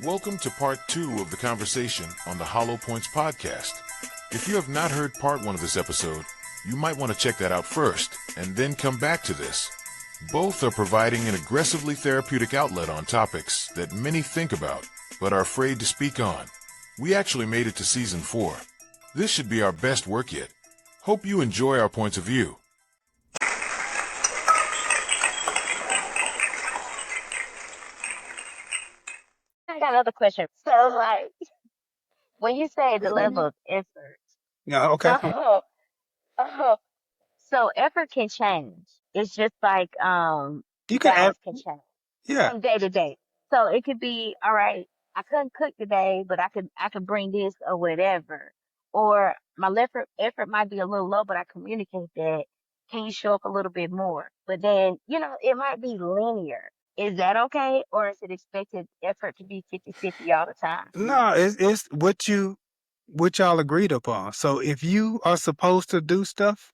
Welcome to part 2 of the conversation on the Hollow Points podcast. If you have not heard part 1 of this episode, you might want to check that out first and then come back to this. Both are providing an aggressively therapeutic outlet on topics that many think about but are afraid to speak on. We actually made it to season 4. This should be our best work yet. Hope you enjoy our points of view. I got another question. So, like, when you say the level of effort, Yeah, okay. oh, so effort can change. It's just like You can add, balance can change yeah. from day to day. So it could be, all right, I couldn't cook today, but I could bring this or whatever. Or my effort might be a little low, but I communicate that. Can you show up a little bit more? But then, it might be linear. Is that okay? Or is it expected effort to be 50-50 all the time? No, it's what y'all agreed upon. So if you are supposed to do stuff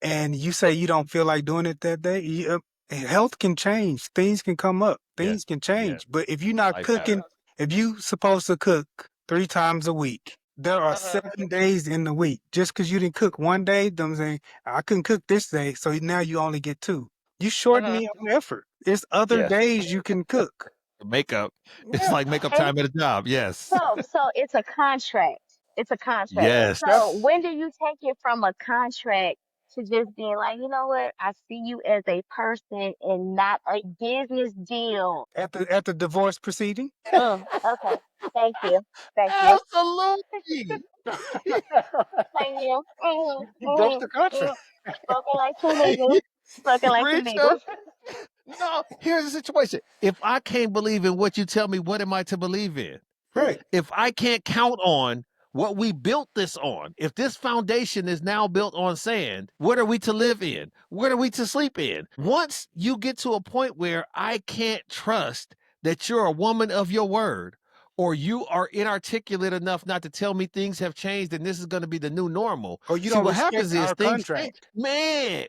and you say you don't feel like doing it that day, health can change. Things can come up. Things can change. But if you're not Life cooking, happens. if you supposed to cook 3 times a week, there are 7 days in the week. Just because you didn't cook one day, them saying I couldn't cook this day, so now you only get 2. You shorten your effort. There's other Yes. days you can cook. Makeup. It's Yeah. like makeup And time at a job. Yes. so it's a contract. It's a contract. Yes. So when do you take it from a contract to just being like, you know what? I see you as a person and not a business deal. At the divorce proceeding. Okay. Thank you. Absolutely. Thank you. You broke the contract. Spoken like two niggas. Spoken like two Rich, niggas. no, here's the situation. If I can't believe in what you tell me, what am I to believe in? Right. If I can't count on what we built this on, if this foundation is now built on sand, what are we to live in? What are we to sleep in? Once you get to a point where I can't trust that you're a woman of your word, or you are inarticulate enough not to tell me things have changed and this is going to be the new normal. Or you See, don't what respect happens is our things change. contract. Man,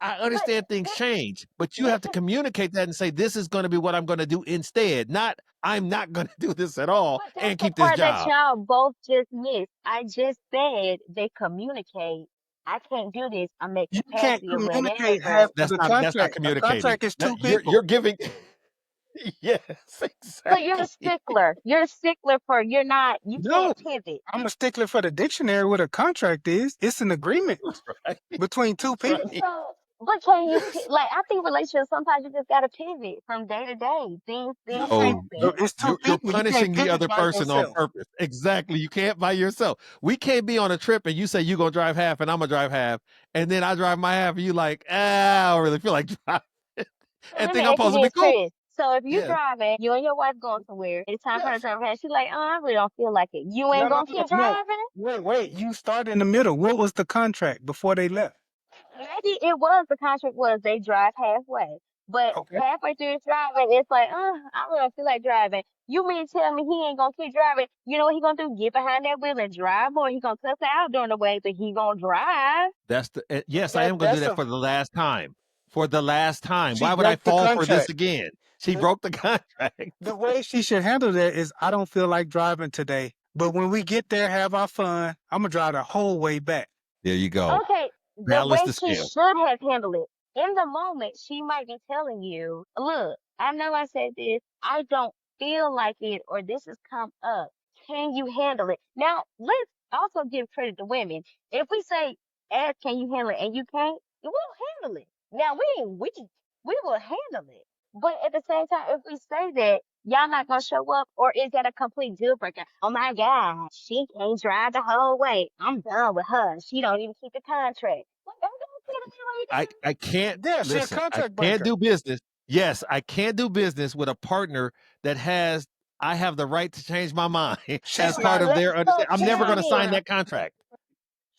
I understand things change, but you have to communicate that and say, this is going to be what I'm going to do instead, not I'm not going to do this at all But and that's the keep this part that job. y'all both just missed. I just said they communicate. I can't do this. I'm at You can't capacity or communicate whatever. half of That's the not contract. A communicating. contract is 2 You're people. giving. Yes, But you're a exactly. stickler. You're a stickler for you No, can't pivot. I'm a stickler for the dictionary. What a contract is, it's an agreement Right. between 2 people. Right. So, but can you like? I think relationships sometimes you just gotta pivot from day to day. Things No, happen. It's 2 you're people. You punishing can't the pivot other by person on yourself. purpose. Exactly. You can't by yourself. We can't be on a trip and you say you're gonna drive half and I'm gonna drive half, and then I drive my half and you like, I don't really feel like driving. And Let me think I'm ask you supposed to be this, cool. Chris. So if you Yeah. driving, you and your wife going somewhere, it's time for her to drive ahead. She's like, I really don't feel like it. You ain't No, gonna keep driving? Wait. You start in the middle. What was the contract before they left? Maybe it was the contract was they drive halfway. But Okay. halfway through driving, it's like, I really don't feel like driving. You mean tell me he ain't gonna keep driving? You know what he gonna do? Get behind that wheel and drive more. He gonna cuss her out during the way, but he gonna drive. That's the yes, I am gonna do That's that for the last time. For the last time. She Why would I broke the fall for this contract. again? She The- broke the contract. The way she should handle that is, I don't feel like driving today, but when we get there, have our fun. I'm gonna drive the whole way back. There you go. Okay, the Balance way the she scale. should have handled it. In the moment, she might be telling you, look, I know I said this, I don't feel like it, or this has come up. Can you handle it? Now, let's also give credit to women. If we say, ask, can you handle it, and you can't, we'll handle it. Now, we will handle it. But at the same time, if we say that, y'all not gonna show up, or is that a complete deal breaker? Oh my God, she can't drive the whole way. I'm done with her. She don't even keep the contract. What, don't feel the way you I can't Yeah, she's a listen. I contract can't breaker. do business. Yes, I can't do business with a partner that has. I have the right to change my mind She's as part not. of their understanding. I'm she's never not going to sign fair. that contract.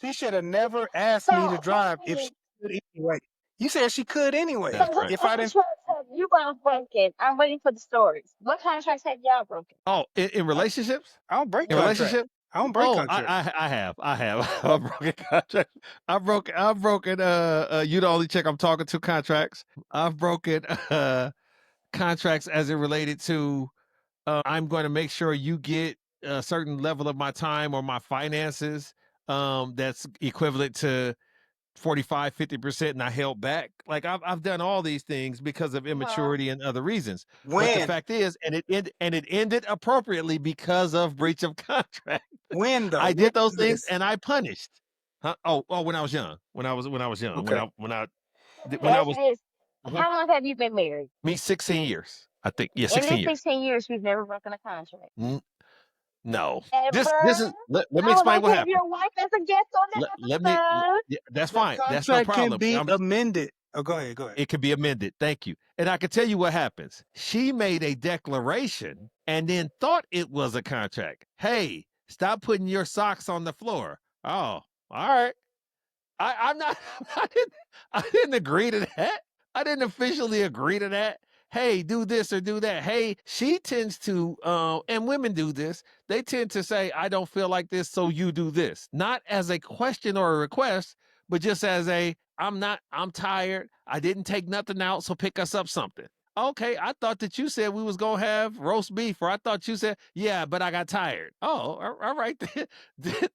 She should have never asked me to drive if she could anyway. You said she could anyway. That's right. If I didn't, you both broken. I'm waiting for the stories. What contracts have y'all broken? Oh, in relationships? I don't break In contract. relationship? I don't break Oh, contract. I have. I've broken contracts. I've broken you the only chick I'm talking to contracts. I've broken contracts as it related to I'm going to make sure you get a certain level of my time or my finances that's equivalent to 45-50%, and I held back. Like I've done all these things because of immaturity and other reasons. But the When? fact is, and it ended appropriately because of breach of contract. When though? I When did those was things this? and I punished. Huh? Oh, when I was young. When I was young. Okay. Let me When I ask you was this. Mhm. How long have you been married? Me 16 years. I think. Yeah, In 16 this years. 16 years, you've never broken a contract. N- No. This Ever? is let me I would explain like what to have happened. your wife as a guest on the episode. Yeah, that's The fine. That's no contract can problem. be I'm just amended. Oh, go ahead. Go ahead. It can be amended. Thank you. And I can tell you what happens. She made a declaration and then thought it was a contract. Hey, stop putting your socks on the floor. Oh, all right. I'm not. I didn't agree to that. I didn't officially agree to that. Hey, do this or do that. Hey, she tends to, and women do this. They tend to say, "I don't feel like this, so you do this." Not as a question or a request, but just as a, "I'm not. I'm tired. I didn't take nothing out, so pick us up something." Okay, I thought that you said we was gonna have roast beef, or I thought you said, yeah, but I got tired. Oh, all right.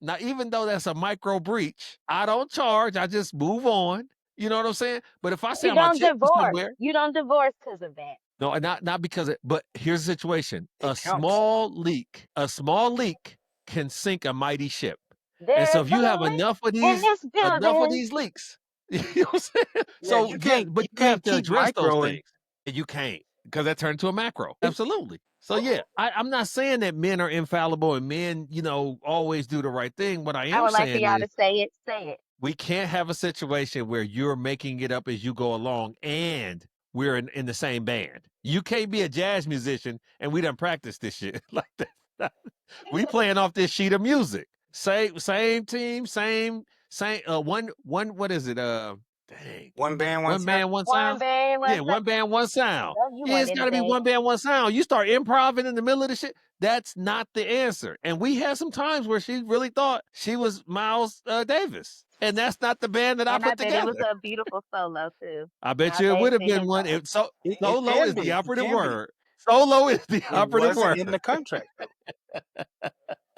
Now, even though that's a micro breach, I don't charge. I just move on. You know what I'm saying? But if I say You I'm gonna don't take you divorce. somewhere, You don't divorce because of that. no, not because it. But here's the situation: It counts. a small leak can sink a mighty ship. And so, There's if a you have leak in this enough of building. these leaks, you know what I'm saying? Yeah, So yeah, but you you have can't to keep address those microing. things. And you can't, because that turned to a macro. Absolutely. So yeah, I'm not saying that men are infallible and men, always do the right thing. What I I am would like for saying y'all is to say it. Say it. we can't have a situation where you're making it up as you go along and we're in the same band. You can't be a jazz musician and we done practice this shit like that. We playing off this sheet of music. Same team, same one what is it? Dang. One band, one One sound. band, one One sound. band, Yeah, one sound. one band, one sound. No, you Yeah, want it's gotta be anything. one band, one sound. You start improvising in the middle of the shit. That's not the answer. And we had some times where she really thought she was Miles Davis. And that's not the band that I And I put bet it was together. a beautiful solo too. I bet Miles you it would Davis have did been his one. solo. It Solo can is the be. It operative can be. word. Solo is the It operative wasn't word. in the contract though.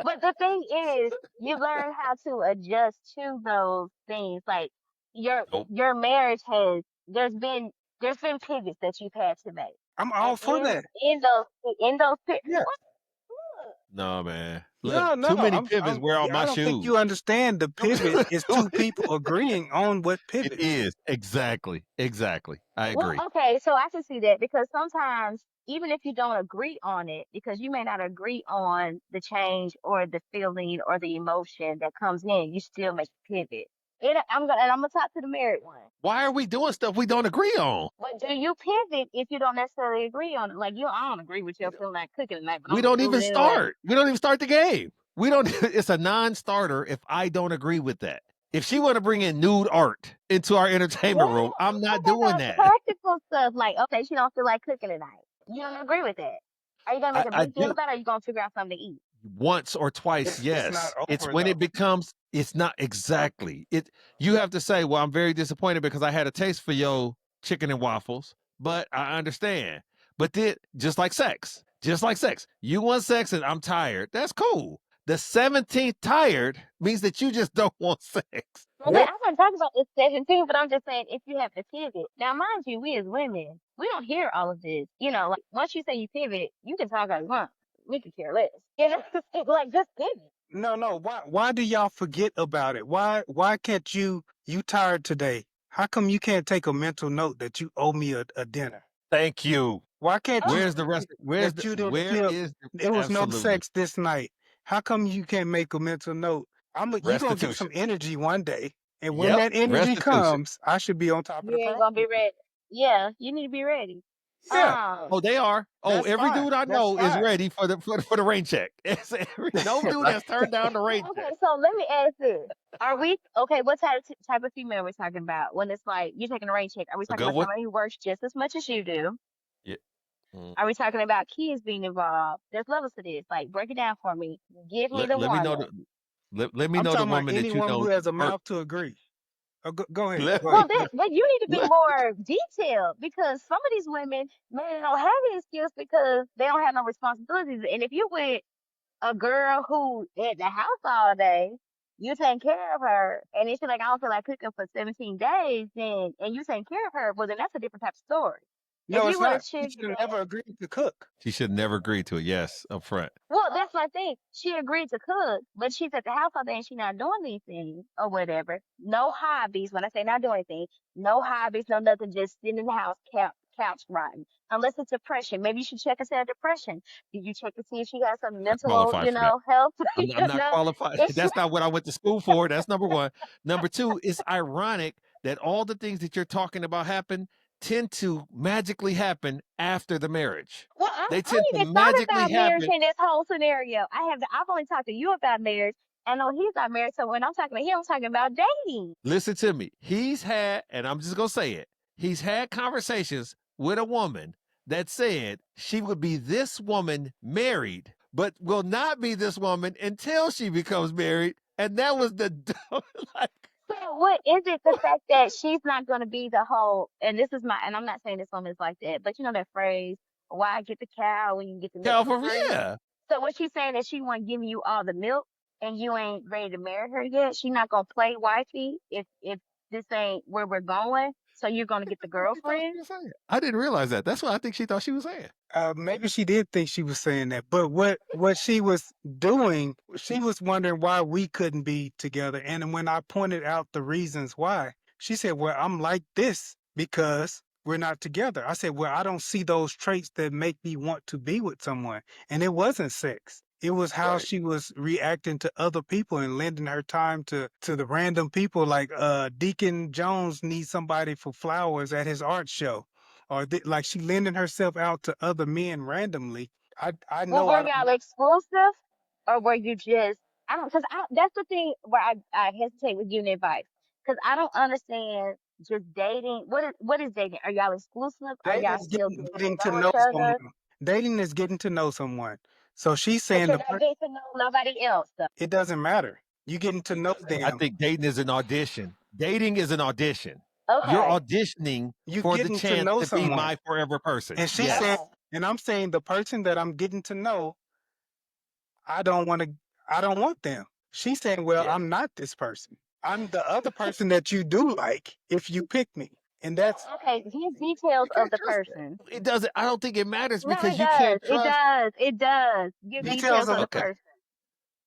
But the thing is, you learn how to adjust to those things. Like your Nope. your marriage has there's been pivots that you've had to make. I'm And all for that. in those Yeah. what? No, man. Look, No, no. too many pivots I'm. wear out Yeah, I my don't think shoes. you understand. The pivot is Too two people agreeing on what It pivots. is. Exactly. I Well, agree. okay, so I can see that because sometimes even if you don't agree on it, because you may not agree on the change or the feeling or the emotion that comes in, you still make a pivot. I'm gonna talk to the married one. Why are we doing stuff we don't agree on? But do you pivot if you don't necessarily agree on it? Like I don't agree with your feeling like cooking tonight, but I'm We gonna don't do even it anyway. start. We don't even start the game. We don't it's a non-starter if I don't agree with that. If she want to bring in nude art into our entertainment Well, room, I'm I'm not talking doing about that. practical stuff. Like, okay, she don't feel like cooking tonight. You don't agree with that. Are you gonna make a I big deal do. about it? Or are you gonna figure out something to eat? Once or twice, It's not yes. It's over when though. it becomes it's not exactly. You have to say, well, I'm very disappointed because I had a taste for your chicken and waffles, but I understand. But then just like sex, you want sex and I'm tired. That's cool. The 17th tired means that you just don't want sex. Okay, Yep. I'm not talking about this 17, but I'm just saying if you have to pivot. Now, mind you, we as women, we don't hear all of this. Like once you say you pivot, you can talk as one. We could care less. Like just pivot. No, no. Why do y'all forget about it? Why can't you tired today? How come you can't take a mental note that you owe me a dinner? Thank you. Why can't you Where's the say rest? that you didn't Where feel is there was no absolutely sex this night? How come you can't make a mental note? You gonna get some restitution? energy one day, and when Yep, that energy restitution. comes, I should be on top of You the ain't gonna be property. ready. Yeah, you need to be ready. Yeah, Oh, they are. Oh, that's every fine. dude I That's know is fine. ready for the rain check. No dude has turned down the rain check. Okay, so let me ask this. Are we okay? What type of female are we talking about when it's like you're taking a rain check? Are we A talking good about one. somebody who works just as much as you do? Yeah. Mm. Are we talking about kids being involved? There's levels to this. Like, break it down for me. Give me the Let me know woman. the let me I'm know the talking about woman that you anyone who know has a work. mouth to agree. Go ahead. Let Go me Well, ahead. this, but you need to be let, more detailed because some of these women, man, they don't have any skills because they don't have no responsibilities. And if you with a girl who at the house all day, you taking care of her, and then she's like, I don't feel like cooking for 17 days, then and you taking care of her, well, then that's a different type of story. If No, you it's with a not. She chick should have that never agreed to cook. she should never agree to it. Yes, up front. Well, that's my thing. She agreed to cook, but she's at the house all day and she's not doing anything or whatever. No hobbies. When I say not doing anything, no hobbies, no nothing, just sitting in the house, couch rotting. Unless it's depression. Maybe you should check and say a depression. Did you check to see if she has some Not mental, qualified for that. health? I'm not qualified. It's That's not what I went to school for. That's number one. Number two, it's ironic that all the things that you're talking about happen tend to magically happen after the marriage. well, They I tend to even thought magically about marriage happen. in this whole scenario. I've only talked to you about marriage. I know he's not married, so when I'm talking to him, I'm talking about dating. Listen to me. He's had, and I'm just going to say it, he's had conversations with a woman that said she would be this woman married, but will not be this woman until she becomes married. And that was the, like, So what is it the fact that she's not going to be the whole, and this is my, and I'm not saying this woman's like that, but you know that phrase, why get the cow when you can get the milk for free? yeah. So what she's saying is she won't give you all the milk and you ain't ready to marry her yet. She's not going to play wifey if this ain't where we're going. So you're going to get the She thought she girlfriend. was saying. I didn't realize that. That's what I think she thought she was saying. Maybe she did think she was saying that, but what she was doing, she was wondering why we couldn't be together. And when I pointed out the reasons why, she said, "Well, I'm like this because we're not together." I said, "Well, I don't see those traits that make me want to be with someone." And it wasn't sex. It was how Right. she was reacting to other people and lending her time to the random people. Like Deacon Jones needs somebody for flowers at his art show, or like she lending herself out to other men randomly. I Well, know were I don't. y'all exclusive or were you just, I don't, because that's the thing where I hesitate with giving advice because I don't understand just dating. What is dating? Are y'all exclusive? Are Dating y'all is still getting to getting to know know each other? someone. Dating is getting to know someone. So she's But saying you're not getting to know nobody else though. it doesn't matter. You getting to know I them. think dating is an audition. Dating is an audition. You're Okay. auditioning You for the getting to chance know to be someone. my forever person. And she said, Okay. Yes. and I'm saying the person that I'm getting to know, I don't want to. I don't want them. She's saying, well, Yeah. I'm not this person. I'm the other person that you do like if you pick me. And that's Okay. Give details You of can't the trust that. person. It doesn't. I don't think it matters No, it because you does. can't It trust. does. It does. Give details details of of a the Okay. person.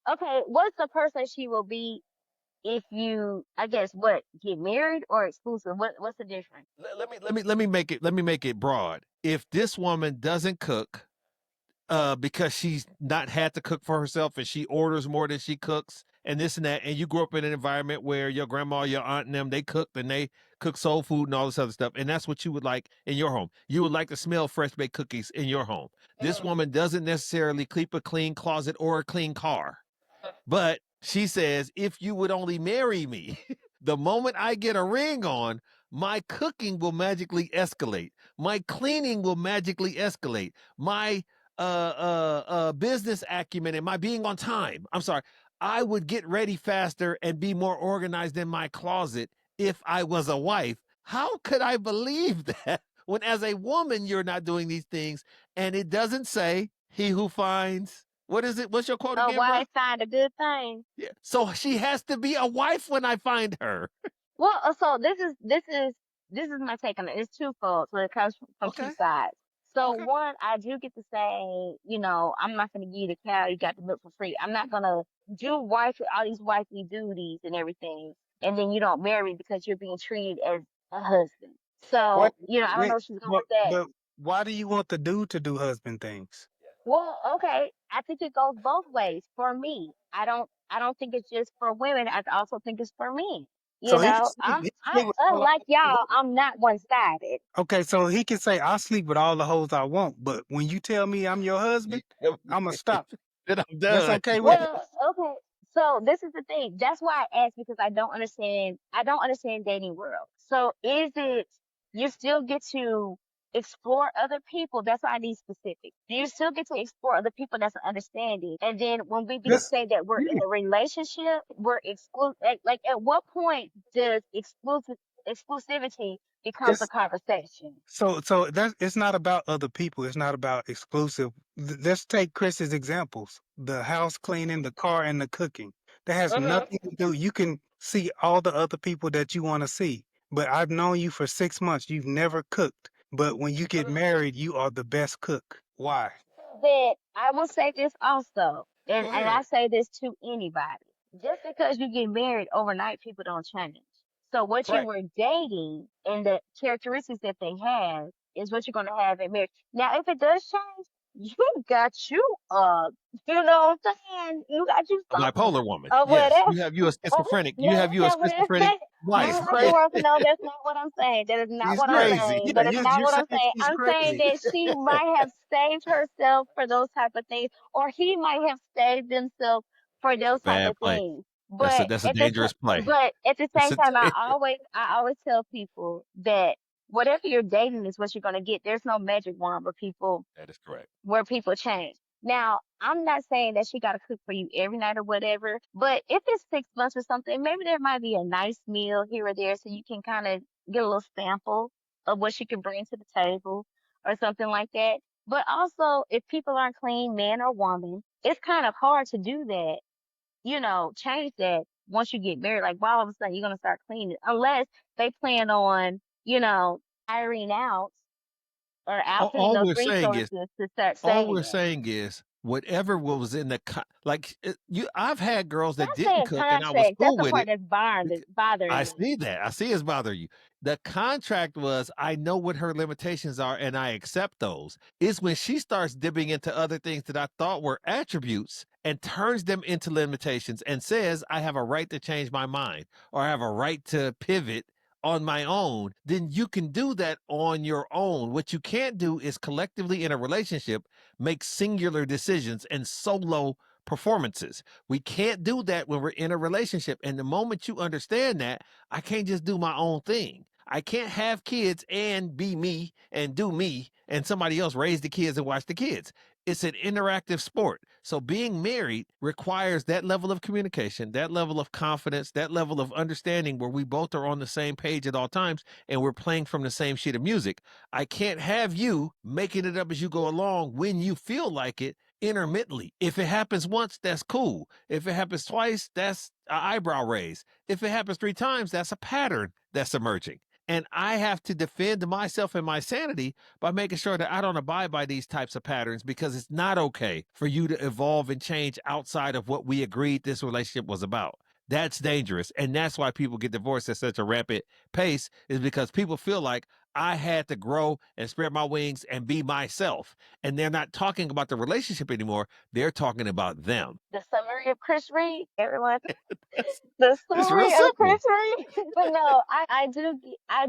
Okay. What's the person she will be if you, I guess, what, get married or exclusive? What's the difference? Let me make it broad. If this woman doesn't cook, because she's not had to cook for herself and she orders more than she cooks and this and that, and you grew up in an environment where your grandma, your aunt, and them, they cooked and they cook soul food and all this other stuff, and that's what you would like in your home. You would like to smell fresh baked cookies in your home. This Mm. woman doesn't necessarily keep a clean closet or a clean car, but she says, if you would only marry me, the moment I get a ring on, my cooking will magically escalate. My cleaning will magically escalate. My business acumen and my being on time. I'm sorry. I would get ready faster and be more organized in my closet if I was a wife. How could I believe that when as a woman you're not doing these things and it doesn't say he who finds, what is it? What's your quote A again, bro? wife find a good thing. Yeah. So she has to be a wife when I find her. Well, so this is my take on it. It's twofold, so it comes from two Okay. sides. So Okay. one, I do get to say, I'm not gonna give you the cow, you got the milk for free. I'm not gonna do all these wifely duties and everything, and then you don't marry because you're being treated as a husband. what. So, I don't know Wait, if she's going with that. but why do you want the dude to do husband things? Well, okay, I think it goes both ways for me. I don't think it's just for women. I also think it's for men. So I'm he can I'm sleep with all the unlike hoes. y'all. I'm not one-sided. Okay, so he can say I'll sleep with all the hoes I want, but when you tell me I'm your husband, I'ma stop. Then I'm That's done. okay with you? Well, okay. So this is the thing. That's why I asked because I don't understand. I don't understand dating world. So is it you still get to? explore other people. That's why I need specific. You still get to explore other people. That's an understanding. And then when This, say that we're in yeah. a relationship, we're exclusive. Like at what point does exclusivity becomes a It's conversation? so that's it's not about other people. It's not about exclusive. Let's take Chris's examples: the house cleaning, the car, and the cooking. That has Hmm. nothing to do. You can see all the other people that you want to see, but I've known you for 6 months. You've never cooked, but when you get married, you are the best cook. Why? Then I will say this also, Go and I ahead. say this to anybody. Just because you get married overnight, people don't change. So what you Correct. were dating and the characteristics that they have is what you're gonna have in marriage. Now, if it does change, you got you you know what I'm saying? You got you A something bipolar woman. or Yes. whatever. You have you a schizophrenic. No, You have that's you a not what I'm schizophrenic saying. wife. No, She's Dr. crazy. Walker, no, that's not what I'm saying. That is not He's what I'm crazy. saying. Yeah, That is not you're what I'm saying saying. she's I'm saying crazy. that she might have saved herself for those type of things, or he might have saved himself for That's a those type bad of play. things. That's a dangerous play. But at the It's same a time, danger. I always tell people that whatever you're dating is what you're gonna get. There's no magic wand That is correct. where people change. Now, I'm not saying that she got to cook for you every night or whatever, but if it's 6 months or something, maybe there might be a nice meal here or there so you can kind of get a little sample of what she can bring to the table or something like that. But also, if people aren't clean, man or woman, it's kind of hard to do that, change that once you get married. Like, why all of a sudden you're going to start cleaning unless they plan on, hiring out or all, outputting all those we're saying is resources to start all saying we're it. saying is whatever was in the you I've had girls that Not didn't saying cook and I was contract. That's cool the with part it. that's I bothering me. see that. I see it's bothering you. The contract was I know what her limitations are and I accept those. It's when she starts dipping into other things that I thought were attributes and turns them into limitations and says I have a right to change my mind or I have a right to pivot on my own, then you can do that on your own. What you can't do is collectively in a relationship make singular decisions and solo performances. We can't do that when we're in a relationship. And the moment you understand that, I can't just do my own thing. I can't have kids and be me and do me and somebody else raise the kids and watch the kids. It's an interactive sport. So being married requires that level of communication, that level of confidence, that level of understanding where we both are on the same page at all times and we're playing from the same sheet of music. I can't have you making it up as you go along when you feel like it intermittently. If it happens once, that's cool. If it happens twice, that's an eyebrow raise. If it happens 3 times, that's a pattern that's emerging. And I have to defend myself and my sanity by making sure that I don't abide by these types of patterns because it's not okay for you to evolve and change outside of what we agreed this relationship was about. That's dangerous. And that's why people get divorced at such a rapid pace, is because people feel like I had to grow and spread my wings and be myself. And they're not talking about the relationship anymore. They're talking about them. The summary of Chris Reed, everyone. That's, The it's real summary of simple. Chris Reed. But no, I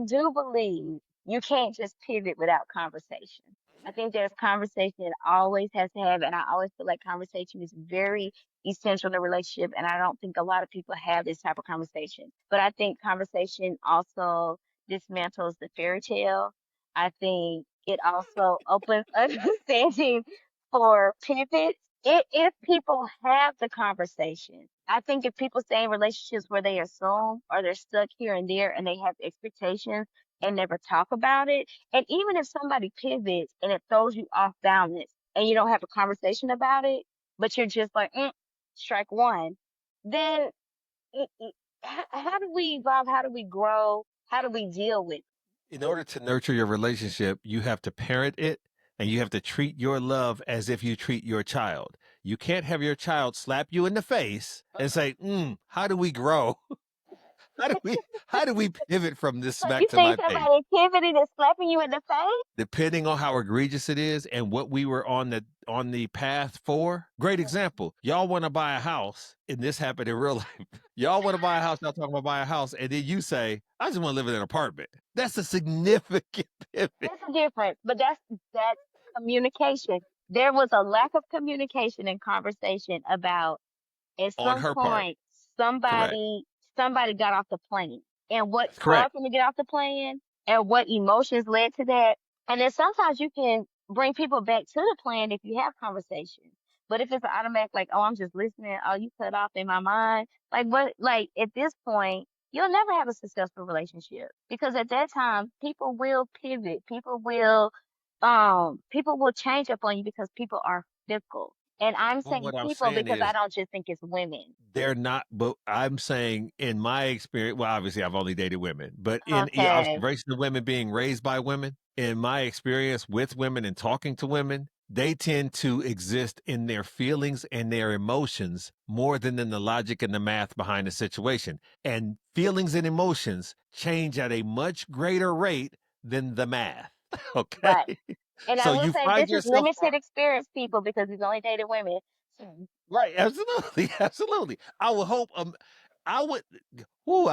do believe you can't just pivot without conversation. I think there's conversation that always has to have, and I always feel like conversation is very essential in a relationship, and I don't think a lot of people have this type of conversation. But I think conversation also dismantles the fairy tale. I think it also opens understanding for pivots if people have the conversation. I think if people stay in relationships where they assume or they're stuck here and there and they have expectations and never talk about it, and even if somebody pivots and it throws you off balance and you don't have a conversation about it, but you're just like, strike one, then how do we evolve? How do we grow? How do we deal with it? In order to nurture your relationship, you have to parent it and you have to treat your love as if you treat your child. You can't have your child slap you in the face and say, how do we grow? How do we how do we pivot from this So smack you to my think face? somebody pivoting is slapping you in the face? Depending on how egregious it is and what we were on the path for. Great example. Y'all want to buy a house, and this happened in real life. Y'all want to buy a house, y'all talking about buy a house, and then you say, I just want to live in an apartment. That's a significant pivot That's a difference, but that's communication. There was a lack of communication and conversation about at on some her part. point Correct. somebody got off the plane and what That's correct. caused them to get off the plane and what emotions led to that. And then sometimes you can bring people back to the plan if you have conversations. But if it's an automatic, like, oh, I'm just listening, oh, you cut off in my mind, like, what, like, at this point, you'll never have a successful relationship because at that time, people will pivot, people will change up on you because people are fickle. And I'm Well, saying what I'm people saying because I is don't just think it's women. they're not, but I'm saying in my experience, well, obviously I've only dated women, but in Okay, observation of women being raised by women, in my experience with women and talking to women, they tend to exist in their feelings and their emotions more than in the logic and the math behind the situation. And feelings and emotions change at a much greater rate than the math. Okay. right. And I So will you say find this is yourself limited experience people because we've only dated women. right, absolutely, absolutely. I would hope I would who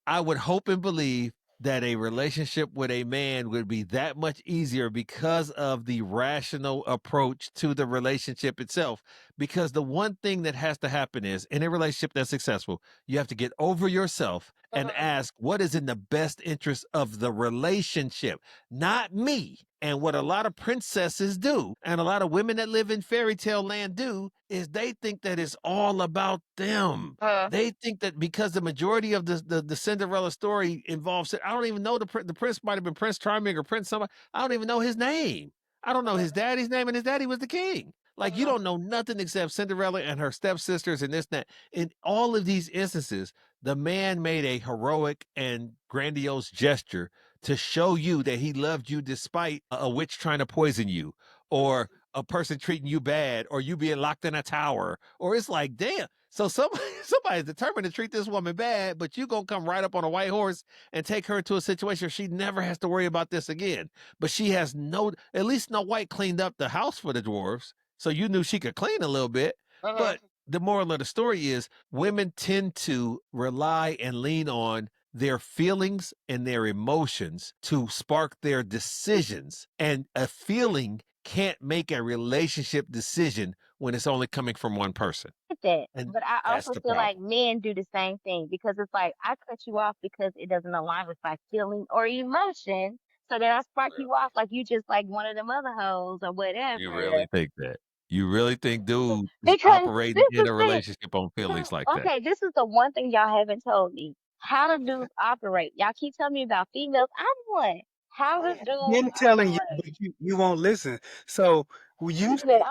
I would hope and believe that a relationship with a man would be that much easier because of the rational approach to the relationship itself. Because the one thing that has to happen is in a relationship that's successful, you have to get over yourself and Mhm. ask what is in the best interest of the relationship, not me. And what a lot of princesses do, and a lot of women that live in fairy tale land do, is they think that it's all about them. Uh, They think that because the majority of the Cinderella story involves it, I don't even know the prince might have been Prince Charming or Prince somebody. I don't even know his name. I don't know his daddy's name, and his daddy was the king. Like you mhm. don't know nothing except Cinderella and her stepsisters and this and that. In all of these instances, the man made a heroic and grandiose gesture to show you that he loved you despite a witch trying to poison you, or a person treating you bad, or you being locked in a tower. Or it's like, damn. So somebody somebody's determined to treat this woman bad, but you gonna come right up on a white horse and take her to a situation where she never has to worry about this again. But she has no, at least Snow White cleaned up the house for the dwarves, so you knew she could clean a little bit. Mhm. But the moral of the story is women tend to rely and lean on their feelings and their emotions to spark their decisions. And a feeling can't make a relationship decision when it's only coming from one person. Get that. And But I that's also the feel like problem. men do the same thing because it's like I cut you off because it doesn't align with my feeling or emotion. So then I spark you off like you just like one of them other hoes or You really whatever. think that? You really think dude is Because operating this in is a it. relationship on feelings like that? Okay, this is the one thing y'all haven't told me. How do dudes operate? Y'all keep telling me about females. I'm one. How do dudes Been telling you, operate? but you won't listen. So you Listen, said,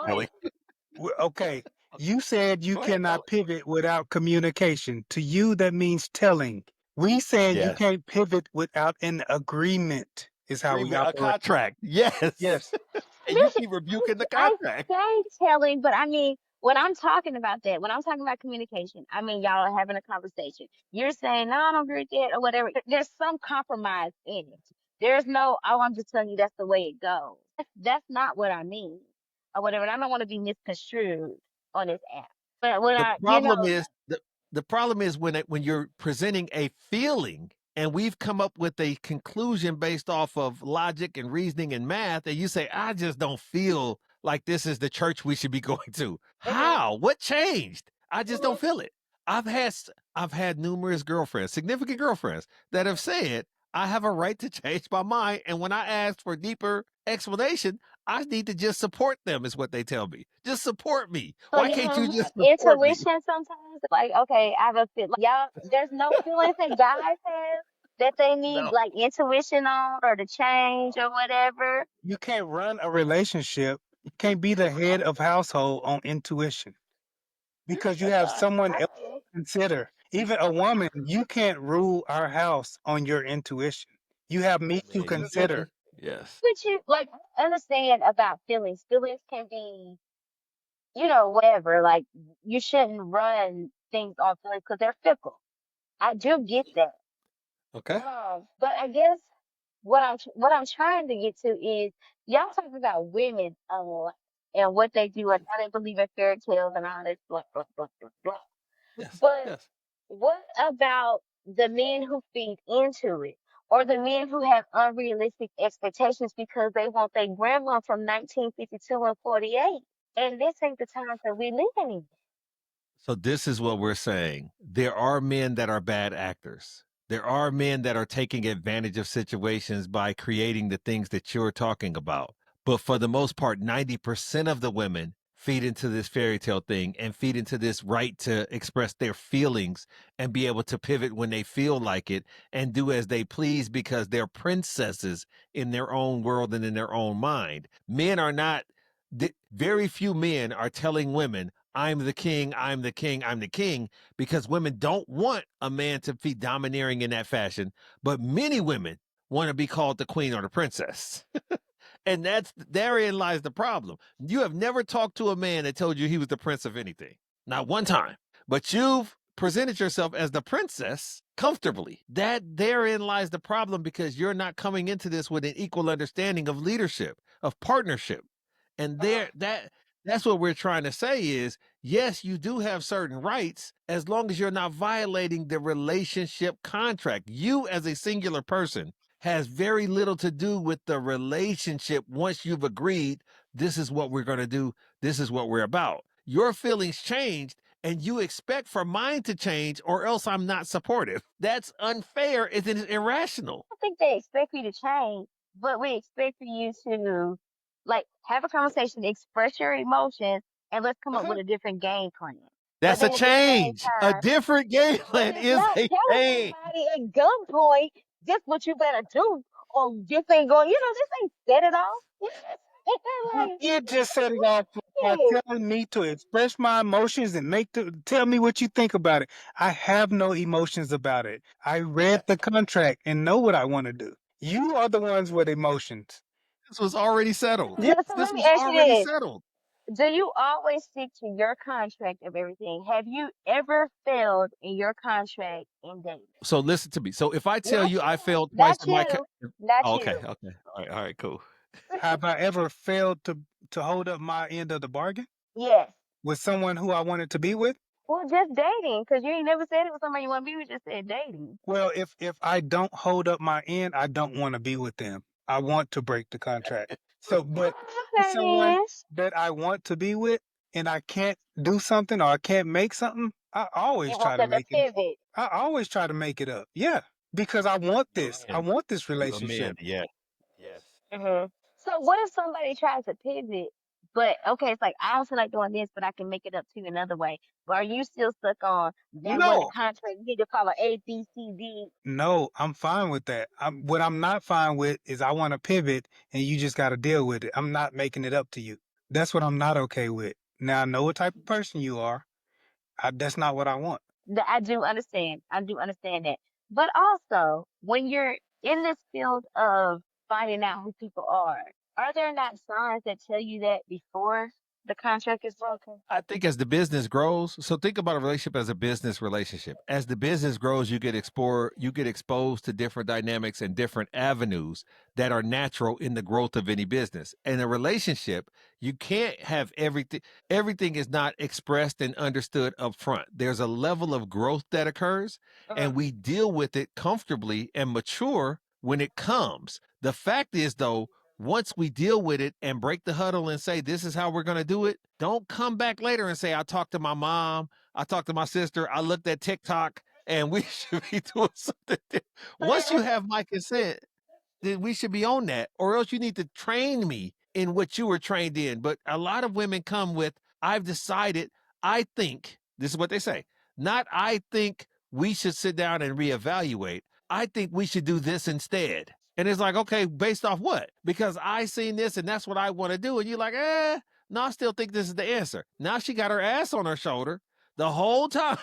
okay, you said you Go ahead, cannot Kelly. pivot without communication. To you, that means telling. We saying you Yes. can't pivot without an agreement. Is how we Agreement, a operate. contract. Yes. Yes. And you listen, keep rebuking the I contract. say telling, but I mean, when I'm talking about that, when I'm talking about communication, I mean, y'all are having a conversation. You're saying, no, I don't agree with that or whatever. There's some compromise in it. There's no, oh, I'm just telling you that's the way it goes. That's not what I mean or whatever. And I don't want to be misconstrued on this app. But when The I, problem is the problem is when you're presenting a feeling and we've come up with a conclusion based off of logic and reasoning and math, and you say, I just don't feel like this is the church we should be going to. Mhm, How? What changed? I just don't mhm. feel it. I've had numerous girlfriends, significant girlfriends, that have said I have a right to change my mind. And when I ask for deeper explanation, I need to just support them, is what they tell me. Just support me. So Why can't y'all you have just support me? intuition sometimes. Like, okay, I have a feel. Like, y'all, there's no feelings that guys have that they need No. like intuition on or to change or whatever. You can't run a relationship. You can't be the head of household on intuition because you have someone else Okay. to consider. Even a woman, you can't rule our house on your intuition. You have me to Man, you consider. better. Yes. But you like understand about feelings. Feelings can be, whatever. Like you shouldn't run things on feelings because they're fickle. I do get that. Okay. But I guess what I'm trying to get to is y'all talking about women a lot and what they do and how they believe in fairy tales and all this blah blah blah blah blah. Yes. But Yes. what about the men who feed into it? Or the men who have unrealistic expectations because they want their grandma from 1952 and 48. And this ain't the time that we living in. So this is what we're saying. There are men that are bad actors. There are men that are taking advantage of situations by creating the things that you're talking about. But for the most part, 90% of the women feed into this fairy tale thing and feed into this right to express their feelings and be able to pivot when they feel like it and do as they please because they're princesses in their own world and in their own mind. Men are not, very few men are telling women, I'm the king, I'm the king, I'm the king, because women don't want a man to be domineering in that fashion. But many women want to be called the queen or the princess. And therein lies the problem. You have never talked to a man that told you he was the prince of anything. Not one time. But you've presented yourself as the princess comfortably. That therein lies the problem because you're not coming into this with an equal understanding of leadership, of partnership. And that's what we're trying to say is, yes, you do have certain rights as long as you're not violating the relationship contract. You as a singular person has very little to do with the relationship once you've agreed, this is what we're going to do, this is what we're about. Your feelings changed and you expect for mine to change or else I'm not supportive. That's unfair. It's irrational. I think they expect you to change, but we expect for you to like have a conversation, express your emotions, and let's come up with a different game plan. But That's a then at the same change. A time, different game but plan it's is not a telling change. somebody at gunpoint, this what you better do, or this ain't going, this ain't set it off. You Like, did just set it off by yeah. telling me to express my emotions and tell me what you think about it. I have no emotions about it. I read the contract and know what I want to do. You are the ones with emotions. This was already settled. Yeah. So This let me was ask you already this. settled. Do you always stick to your contract of everything? Have you ever failed in your contract in dating? So listen to me. So if I tell Not you I you, failed twice not in my you, not oh, okay, you. okay. All right, cool. Have I ever failed to hold up my end of the bargain Yes. with someone who I wanted to be with? Well, just dating, because you ain't never said it was somebody you want to be with, just said dating. Well, if I don't hold up my end, I don't want to be with them. I want to break the contract. So, but if Okay, someone then. that I want to be with and I can't do something or I can't make something, I always You try want to them to make it. pivot. I always try to make it up. Yeah, because I want You this. a I man. want this You a man. relationship. Yes. Yes. So what if somebody tries to pivot, but okay, it's like I don't feel like doing this, but I can make it up to you another way. But are you still stuck on that was the No, contract? You need to follow A, B, C, D. no, I'm fine with that. What I'm not fine with is I want to pivot and you just got to deal with it. I'm not making it up to you. That's what I'm not okay with. Now I know what type of person you are. That's not what I want. I do understand. I do understand that. But also, when you're in this field of finding out who people are there not signs that tell you that before the contract is broken? I think as the business grows, so think about a relationship as a business relationship. As the business grows, you get exposed to different dynamics and different avenues that are natural in the growth of any business. In a relationship, you can't have everything. Everything is not expressed and understood up front. There's a level of growth that occurs, Uh-huh. and we deal with it comfortably and mature when it comes. The fact is, though, once we deal with it and break the huddle and say, this is how we're going to do it, don't come back later and say, I talked to my mom, I talked to my sister, I looked at TikTok, and we should be doing something. Once you have my consent, then we should be on that, or else you need to train me in what you were trained in. But a lot of women come with, I've decided, I think, this is what they say, not I think we should sit down and reevaluate. I think we should do this instead. And it's like, okay, based off what? Because I seen this and that's what I want to do. And you're like, no, I still think this is the answer. Now she got her ass on her shoulder the whole time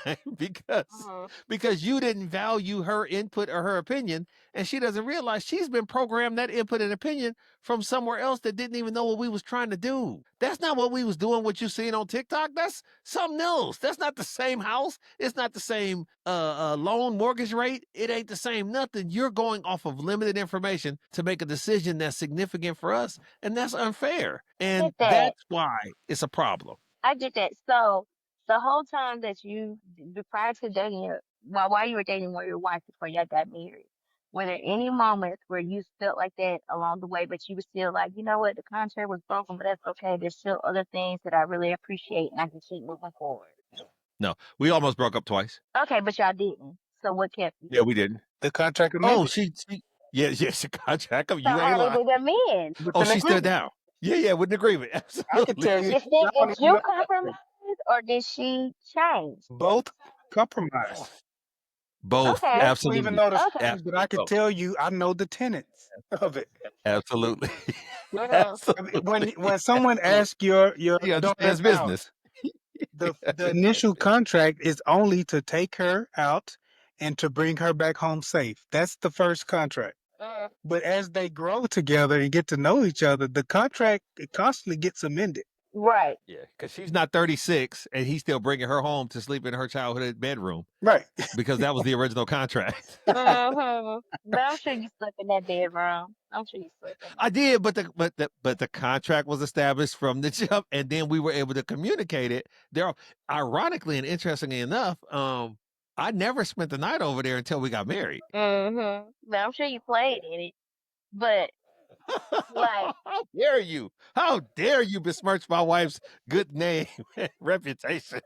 Uh-huh. because you didn't value her input or her opinion, and she doesn't realize she's been programmed that input and opinion from somewhere else that didn't even know what we was trying to do. That's not what we was doing, what you seen on TikTok. That's something else. That's not the same house. It's not the same loan mortgage rate. It ain't the same nothing. You're going off of limited information to make a decision that's significant for us, and that's unfair. I And get that. that's why it's a problem. I get that. So the whole time that prior to dating while you were dating your wife before y'all got married, were there any moments where you felt like that along the way, but you were still like, you know what, the contract was broken, but that's okay. There's still other things that I really appreciate and I can keep moving forward. No, we almost broke up twice. Okay, but y'all didn't. So what kept you? Yeah, we didn't. The contract Oh, amended yeah, she contract. So You ain't how did lying. it amend? with Oh, an she stood agreement. down. Yeah, with an agreement. I can Absolutely. tell you, I don't Did even you know that. compromise or did she change? Both compromised. Both. You Okay. don't even Absolutely. know the Okay. terms, but I could Both. tell you I know the tenets of it. Absolutely. Mhm. I mean, Absolutely. when someone Absolutely. asks your He daughter understands out, business. the initial contract is only to take her out and to bring her back home safe. That's the first contract. Mm. But as they grow together and get to know each other, the contract constantly gets amended. Right. Yeah, because she's not 36 and he's still bringing her home to sleep in her childhood bedroom Right. because that was the original contract. Mhm. But I'm sure you slept in that bedroom. I'm sure you slept in I there. did, but the contract was established from the jump, and then we were able to communicate it. There, ironically and interestingly enough, I never spent the night over there until we got married. Mhm. But I'm sure you played in it. But like, How dare you? How dare you besmirch my wife's good name and reputation?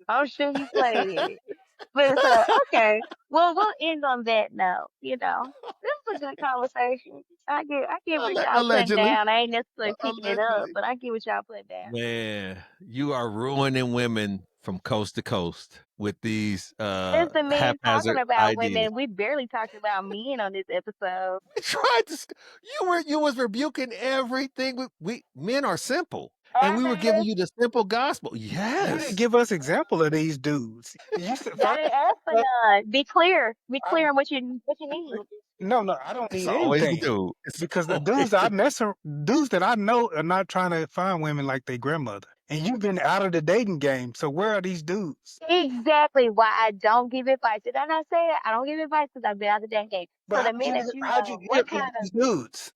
I'm sure you played in it. But so okay. Well, we'll end on that note. This was a good conversation. I get what y'all putting Allegedly, down. I ain't necessarily picking it up, allegedly. but I get what y'all putting down. Man, you are ruining women from coast to coast with these It's the men talking haphazard about ideas. women. We barely talked about men on this episode. We tried to. You was rebuking everything. We men are simple, and Are we were giving they? you the simple gospel. You didn't Yes, give us example of these dudes. You said I first. didn't ask for none. Be clear. Be I, clear on what you need. no, I don't it's need always the anything dude. It's because the always dudes that I know are not trying to find women like their grandmother. And you've been out of the dating game, so where are these dudes? Exactly why I don't give advice. Did I not say it? I don't give advice because I've been out of the damn game. So But the men that you how'd you know, hear what about kind of these dudes?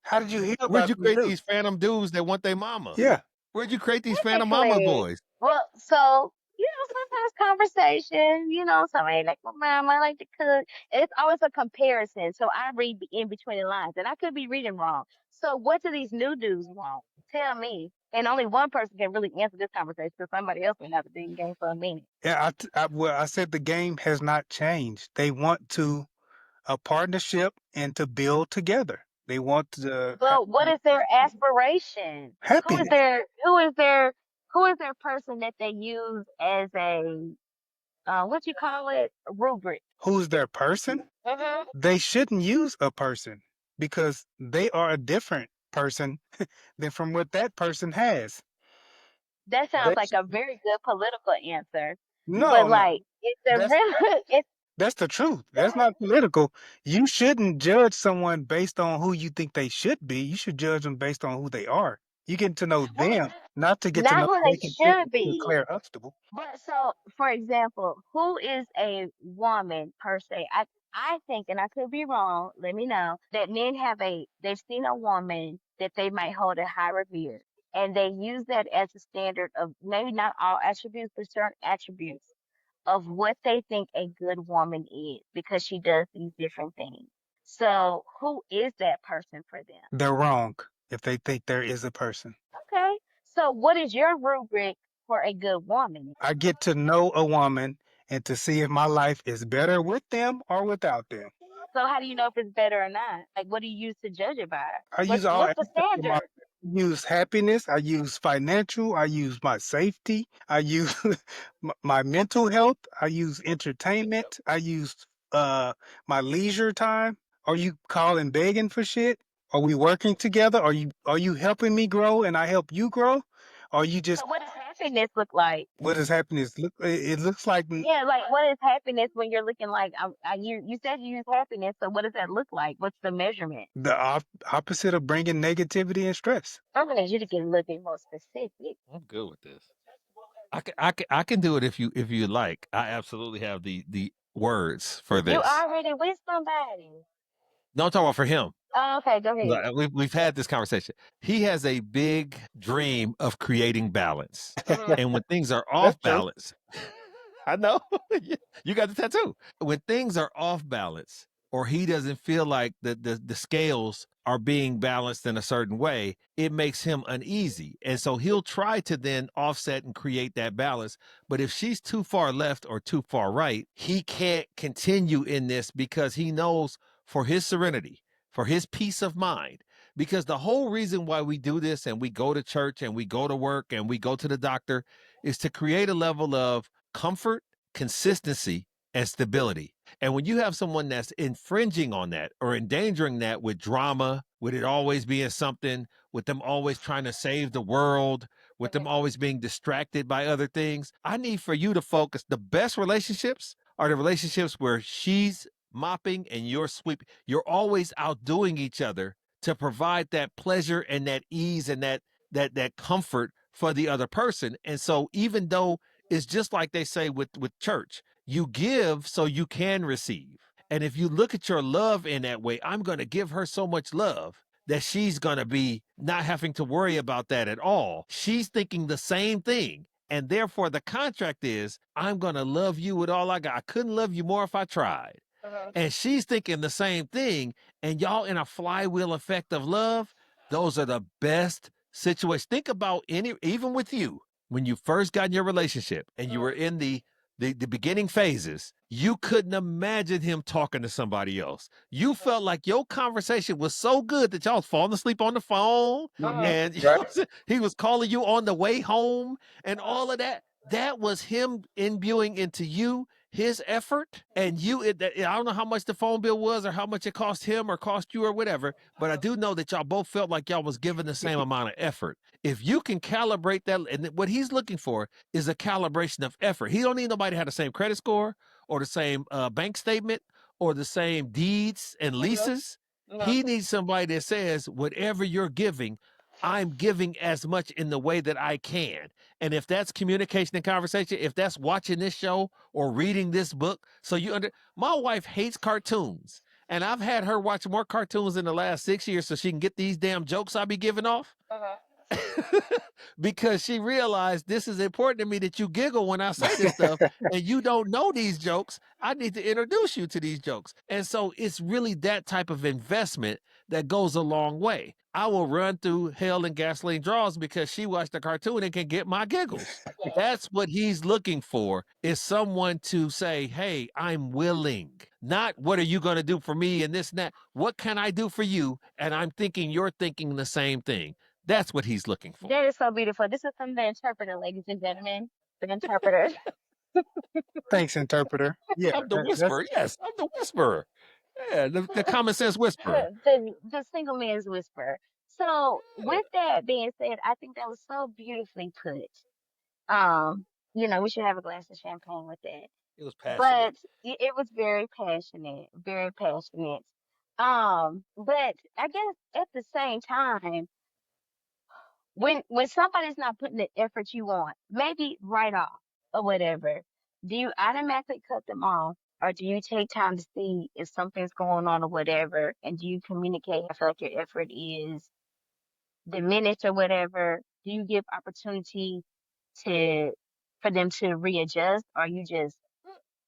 How did you hear Where'd about you these create dudes? these phantom dudes that want their mama? Yeah, Where'd you create these phantom mama typically, boys? well, so sometimes conversation, somebody like my mom, I like to cook. It's always a comparison. So I read in between the lines, and I could be reading wrong. So what do these new dudes want? Tell me. And only one person can really answer this conversation because somebody else been out the dating game for a minute. yeah. Well, I said the game has not changed. They want to a partnership and to build together. They want to have But what is their aspiration? happiness. Who is their person that they use as a what you call it, rubric? Who's their person? Hmm. They shouldn't use a person because they are a different person than from what that person has. That sounds They like should, a very good political answer. But no. like, it's a That's real, it's that's the truth. That's not political. You shouldn't judge someone based on who you think they should be. You should judge them based on who they are. You get to know well, them, not to get to not know who if they they can fit should into be. Claire Huxtable. But so, for example, who is a woman per se? I think, and I could be wrong. Let me know that men they've seen a woman that they might hold in high revere, and they use that as a standard of maybe not all attributes, but certain attributes of what they think a good woman is because she does these different things. So, who is that person for them? They're wrong if they think there is a person. Okay. So, what is your rubric for a good woman? I get to know a woman and to see if my life is better with them or without them. So how do you know if it's better or not? Like, what do you use to judge it by? I use all What's the aspects of my standard? I use happiness, I use financial, I use my safety, I use my mental health, I use entertainment, I use uh my leisure time. Are you calling begging for shit? Are we working together? Are you helping me grow and I help you grow? Or you just So what does happiness look like? what does happiness look it looks like Yeah, like what is happiness when you're looking like you said you use happiness. So what does that look like? What's the measurement? the opposite of bringing negativity and stress. I'm gonna need you to get a little bit more specific. I'm good with this. I can do it if you like. I absolutely have the words for You this. already with somebody. No, I'm talking about for him. Oh, okay, go ahead. We've had this conversation. He has a big dream of creating balance, Mhm. and when things are off That's true. balance, I know you got the tattoo. When things are off balance, or he doesn't feel like the scales are being balanced in a certain way, it makes him uneasy. And so he'll try to then offset and create that balance. But if she's too far left or too far right, he can't continue in this because he knows for his serenity, for his peace of mind. Because the whole reason why we do this and we go to church and we go to work and we go to the doctor is to create a level of comfort, consistency, and stability. And when you have someone that's infringing on that or endangering that with drama, with it always being something, with them always trying to save the world, with them always being distracted by other things, I need for you to focus. The best relationships are the relationships where she's mopping and you're sweeping. You're always outdoing each other to provide that pleasure and that ease and that comfort for the other person. And so even though it's just like they say with church, you give so you can receive. And if you look at your love in that way, I'm going to give her so much love that she's going to be not having to worry about that at all. She's thinking the same thing. And therefore, the contract is, I'm going to love you with all I got. I couldn't love you more if I tried. And she's thinking the same thing. And y'all in a flywheel effect of love, those are the best situations. Think about even with you, when you first got in your relationship and you were in the beginning phases, you couldn't imagine him talking to somebody else. You felt like your conversation was so good that y'all was falling asleep on the phone, and he was calling you on the way home and all of that. That was him imbuing into you his effort, and I don't know how much the phone bill was or how much it cost him or cost you or whatever, but I do know that y'all both felt like y'all was giving the same amount of effort. If you can calibrate that, and what he's looking for is a calibration of effort. He don't need nobody to have the same credit score or the same bank statement or the same deeds and leases. He needs somebody that says, whatever you're giving, I'm giving as much in the way that I can. And if that's communication and conversation, if that's watching this show or reading this book, my wife hates cartoons. And I've had her watch more cartoons in the last 6 years so she can get these damn jokes I be giving off. Because she realized this is important to me that you giggle when I say this stuff and you don't know these jokes. I need to introduce you to these jokes. And so it's really that type of investment that goes a long way. I will run through hell and gasoline draws because she watched a cartoon and can get my giggles. That's what he's looking for, is someone to say, hey, I'm willing. Not what are you going to do for me and this and that. What can I do for you? And I'm thinking you're thinking the same thing. That's what he's looking for. That is so beautiful. This is from the interpreter, ladies and gentlemen. The interpreter. Thanks, interpreter. Yeah, I'm the whisperer. Yes, I'm the whisperer. Yeah, the common sense whisperer. the single man's whisper. So with that being said, I think that was so beautifully put. We should have a glass of champagne with that. It was passionate. But it was very passionate, very passionate. But I guess at the same time, when somebody's not putting the effort you want, maybe right off or whatever, do you automatically cut them off? Or do you take time to see if something's going on or whatever? And do you communicate? I feel like your effort is diminished or whatever. Do you give opportunity to for them to readjust? Or you just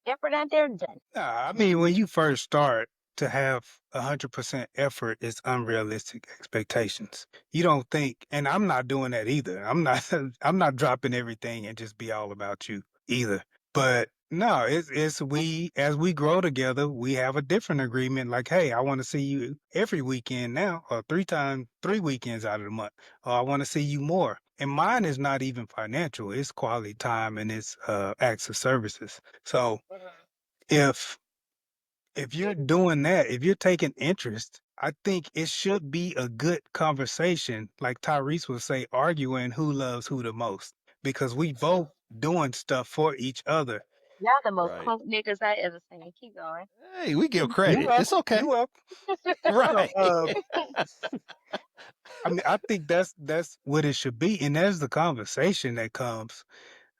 effort out there and done? Nah, I mean, when you first start, to have 100% effort is unrealistic expectations. You don't think, and I'm not doing that either. I'm not, I'm not dropping everything and just be all about you either. But no, it's as we grow together, we have a different agreement. Like, hey, I want to see you every weekend now, or 3 weekends out of the month, or I want to see you more. And mine is not even financial; it's quality time and it's acts of services. So if you're doing that, if you're taking interest, I think it should be a good conversation. Like Tyrese would say, arguing who loves who the most, because we both doing stuff for each other. Y'all the most Right. punk niggas I ever seen. Keep going. Hey, we give You credit. up? It's okay. You up? Right. I mean, I think that's what it should be, and there's the conversation that comes.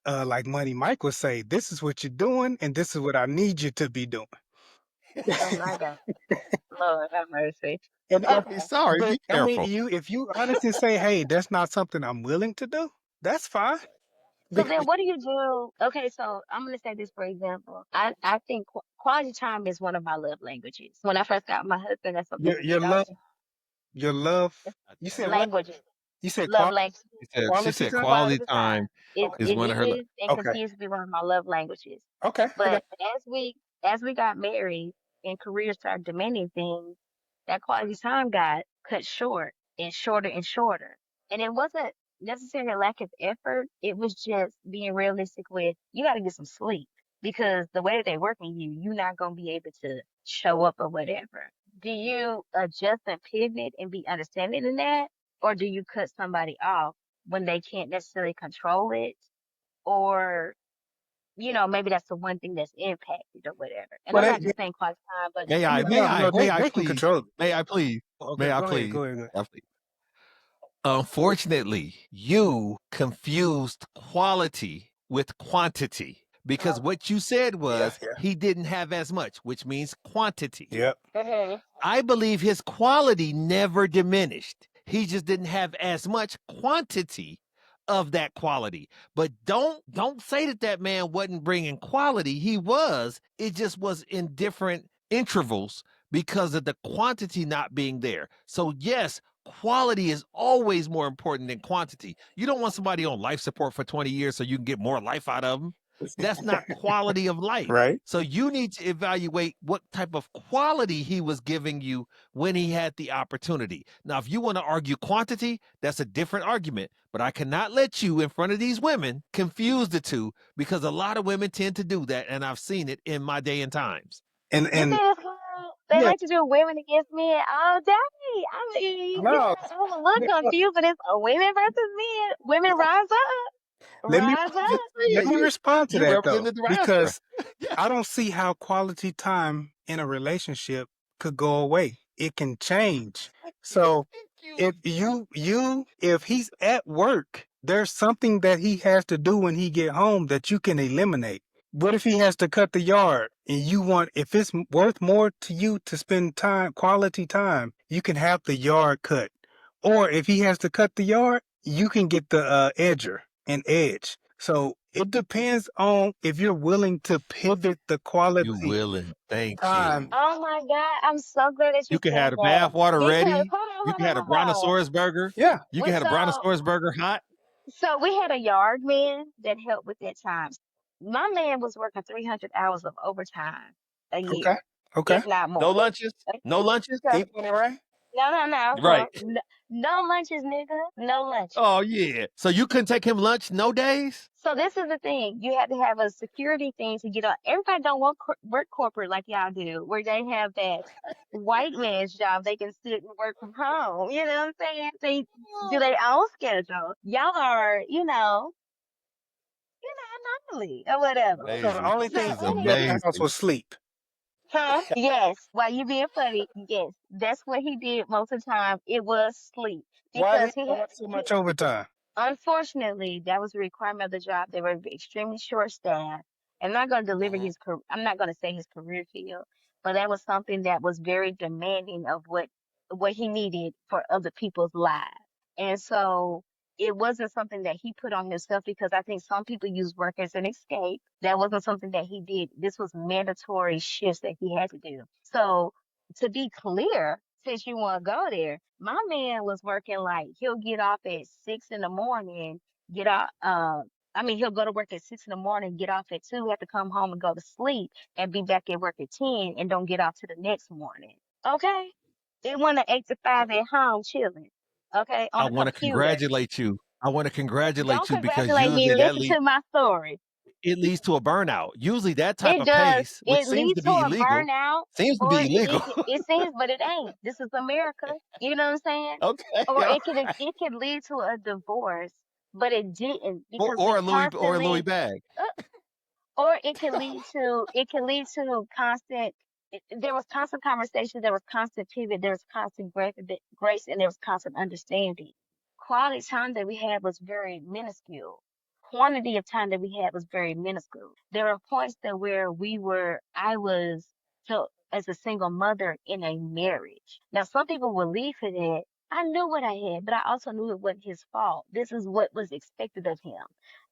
Like Money Mike would say, "This is what you're doing, and this is what I need you to be doing." Oh my God. Lord have mercy. And Okay. Sorry, but be I mean, careful. if you honestly say, "Hey, that's not something I'm willing to do," that's fine. So then what do you do? Okay, so I'm gonna say this for example. I think quality time is one of my love languages. When I first got my husband, that's something Your we your did all love, the your love. time. You said what? Languages, You said love language, She quality said time. quality quality time. time It Okay. is it one of her. is and Okay. continues to be one of my love languages. Okay. I got. But as we got married and careers started demanding things, that quality time got cut short and shorter and shorter. And it wasn't necessarily a lack of effort. It was just being realistic with you got to get some sleep because the way that they working you, you're not gonna be able to show up or whatever. Do you adjust and pivot and be understanding in that, or do you cut somebody off when they can't necessarily control it, or maybe that's the one thing that's impacted or whatever. And Well, I'm not just saying quality time, but May I? May no, I? no, May I they can please? control it. May I please? Okay, May I go ahead, please? go ahead, go ahead. I please. Unfortunately, you confused quality with quantity because what you said Yeah, was yeah, he didn't have as much, which means quantity. yep. Mhm. I believe his quality never diminished. He just didn't have as much quantity of that quality. But don't say that that man wasn't bringing quality. He was. It just was in different intervals because of the quantity not being there. So yes, quality is always more important than quantity. You don't want somebody on life support for 20 years so you can get more life out of them. That's not quality of life. Right. So you need to evaluate what type of quality he was giving you when he had the opportunity. Now, if you want to argue quantity, that's a different argument. But I cannot let you, in front of these women, confuse the two because a lot of women tend to do that, and I've seen it in my day and times. And You see and this girl? They yeah, like to do women against men all day. I mean, no. I'm a little confused, but it's a women versus men. Women rise up, Let me rise Just up. let saying, me respond to you that represent though, the diaspora. because I don't see how quality time in a relationship could go away. It can change. So Thank you. if he's at work, there's something that he has to do when he get home that you can eliminate. What if he has to cut the yard and if it's worth more to you to spend quality time, you can have the yard cut. Or if he has to cut the yard, you can get the edger and edge. So it depends on if you're willing to pivot the You quality willing. Thank time. you. Oh my God, I'm so glad that you You can said have the that. bath water Because ready. hold on, You hold can on, have the hold on. brontosaurus burger. Yeah. You can Well, have the brontosaurus burger hot. so we had a yard man that helped with that time. My man was working 300 hours of overtime a Okay. year, Okay. if not No more. lunches. Okay? No lunches. So, Keep it right. no. Right. No lunches, nigga. No lunches. Oh yeah. So you couldn't take him lunch no days? So this is the thing. You have to have a security thing to get on. Everybody don't work corporate like y'all do, where they have that white man's job. They can sit and work from home. You know what I'm saying? They do their own schedule. Y'all are, anomaly or whatever. So the Amazing. only So This thing is you did at the house amazing. was sleep. huh? Yes. While you being funny, yes. That's what he did most of the time. It was sleep Why because did he work so much overtime? unfortunately, that was a requirement of the job. They were extremely short staffed. I'm not going to deliver Mhm. I'm not going to say his career field, but that was something that was very demanding of what he needed for other people's lives. And so it wasn't something that he put on himself because I think some people use work as an escape. That wasn't something that he did. This was mandatory shifts that he had to do. So to be clear, since you want to go there, my man was working like he'll get off at 6 in the morning, get off he'll go to work at 6 in the morning, get off at 2, have to come home and go to sleep and be back at work at 10 and don't get off to the next morning. Okay? It wasn't an 8 to 5 at home chilling. Okay, I on a want to computer. congratulate you. I want to congratulate Don't you because congratulate me. usually Listen to my story. it leads to a burnout. Usually that type It of does. pace, which It seems leads to to be a illegal, burnout, seems to or be illegal. it seems, but it ain't. This is America. You know what I'm saying? Okay. Or All right. it could lead to a divorce, but it didn't Or, because we or a Louis constantly, bag. or it can lead to constant. There was constant conversation, there was constant pivot, there was constant grace, and there was constant understanding. Quality time that we had was very minuscule. Quantity of time that we had was very minuscule. There were points that where I was so as a single mother in a marriage. Now some people will leave for that, I knew what I had, but I also knew it wasn't his fault. This is what was expected of him.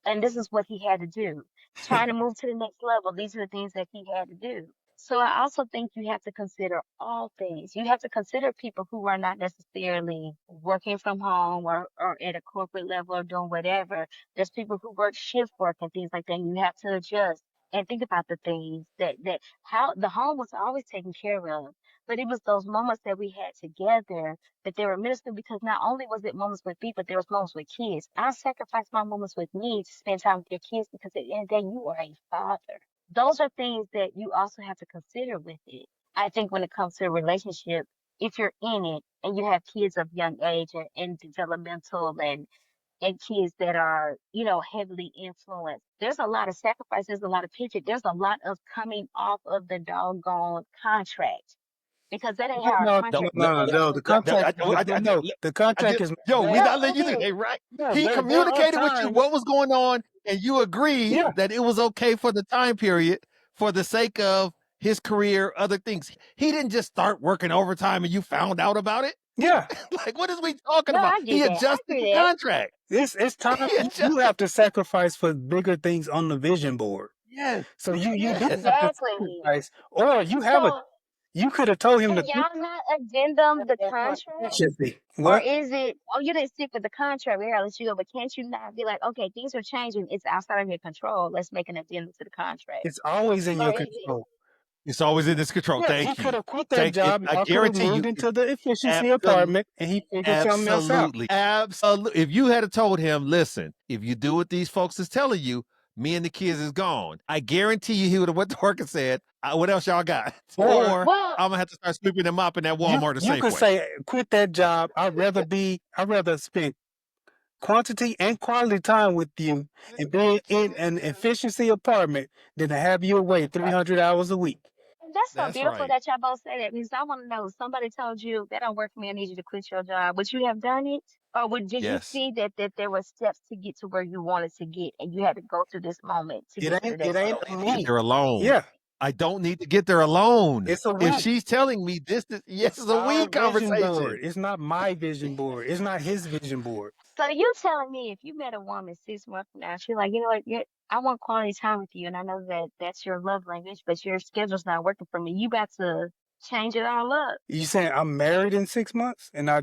And this is what he had to do. Trying to move to the next level, these are the things that he had to do. So I also think you have to consider all things. You have to consider people who are not necessarily working from home or at a corporate level or doing whatever. There's people who work shift work and things like that. And you have to adjust and think about the things that how the home was always taken care of. But it was those moments that we had together that they were ministering because not only was it moments with me, but there was moments with kids. I sacrificed my moments with me to spend time with your kids because at the end of the day, you are a father. Those are things that you also have to consider with it. I think when it comes to a relationship, if you're in it and you have kids of young age and developmental and kids that are, heavily influenced, there's a lot of sacrifice, there's a lot of picture, there's a lot of coming off of the doggone contract because that ain't how our No, No, no, contract no, was no, supposed no. to The go. contract, no, the I contract just, is yo, we there. not No, letting you do it is. it, right? Yeah, He there are communicated with you times. what was going on, and you agreed Yeah, that it was okay for the time period for the sake of his career, other things. He didn't just start working overtime and you found out about it. yeah. Like, what is we talking No, about? I He get that. I adjusted the agree that. contract. It's time He you adjusted. have to sacrifice for bigger things on the vision board. Yes, So you do yes. have to Exactly. sacrifice, or So you could have told him can the truth. y'all not addendum the contract? Or What? is it, oh, you didn't stick with the contract, we gotta let you go, but can't you not be like, okay, things are changing, it's outside of your control, let's make an addendum to the contract? It's always in Or your is it, control. It's always in this control. Yeah, he Thank could you. have quit that It. job. I Y'all could have guarantee moved you. into the efficiency Absolutely. apartment, and he figured something else out. Absolutely. Absolutely. If you had told him, listen, if you do what these folks is telling you, me and the kids is gone. I guarantee you he would have went to work and said, what else y'all got? Or Or well, I'm gonna have to start sweeping and mopping that Walmart or you could Safeway. say, quit that job. I'd rather spend quantity and quality time with you and be in an efficiency apartment than to have you away 300 hours a week. that's so That's beautiful right. that y'all both say that because I want to know, somebody told you that don't work for me, I need you to quit your job, would you have done it? Or did you Yes. see that there were steps to get to where you wanted to get and you had to go through this moment to get to the It next ain't level? on Get me. there alone. Yeah, I don't need to get there alone. it's a If we. she's telling me this is yes, It's it's a our we vision conversation. board. It's not my vision board. It's not his vision board. So you telling me if you met a woman 6 months from now, she's like, you know what, I want quality time with you, and I know that that's your love language, but your schedule's not working for me. You about to change it all up? You saying I'm married in 6 months and I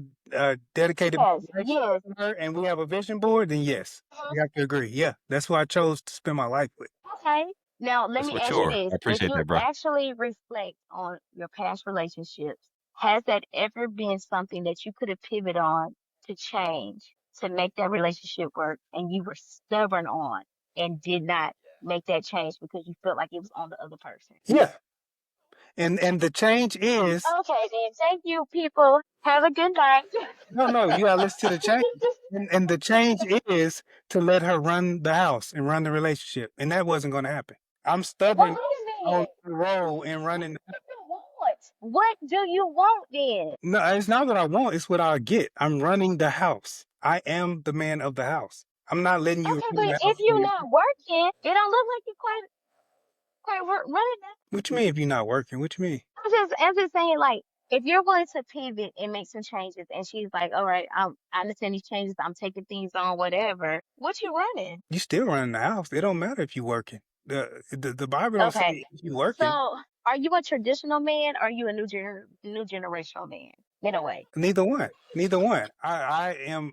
dedicated Yes, my life yes. to her and we have a vision board? Then yes, we have to agree. Yeah, that's who I chose to spend my life with. Okay. Now, let That's me ask you mature. I this. If appreciate you that, bro. actually reflect on your past relationships, has that ever been something that you could have pivoted on to change, to make that relationship work, and you were stubborn on and did not make that change because you felt like it was on the other person? Yeah, and the change is Okay, then. Thank you, people. Have a good night. no. You gotta listen to the change, and the change is to let her run the house and run the relationship, and that wasn't going to happen. I'm Well, stubborn wait a on minute. the role and running. What do you want? What do you want then? No, it's not what I want. It's what I get. I'm running the house. I am the man of the house. I'm not letting you Okay, run but the if house. you're not working, it don't look like you're quite running that. What you mean if you're not working? What you mean? I'm just saying, like, if you're willing to pivot and make some changes, and she's like, all right, I understand these changes, I'm taking things on, whatever. What you running? You still running the house. It don't matter if you working. The Bible don't Okay, say if you working. so are you a traditional man or are you a new generational man? In a way. Neither one. Neither one. I am.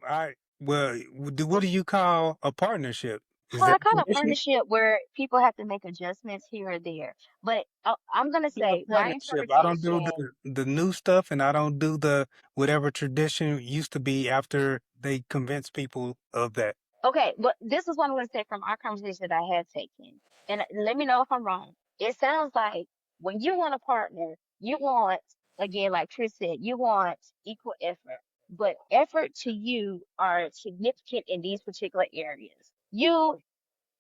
Well, what do you call a partnership? Is Well, I that call a traditional? partnership where people have to make adjustments here or there. But I'm gonna A say my partnership. I don't do interpretation. the new stuff, and I don't do the whatever tradition used to be after they convince people of that. Okay, but this is what I'm gonna say from our conversation that I had taken, and let me know if I'm wrong. It sounds like when you want a partner, you want, again, like Chris said, you want equal effort, but effort to you are significant in these particular areas. You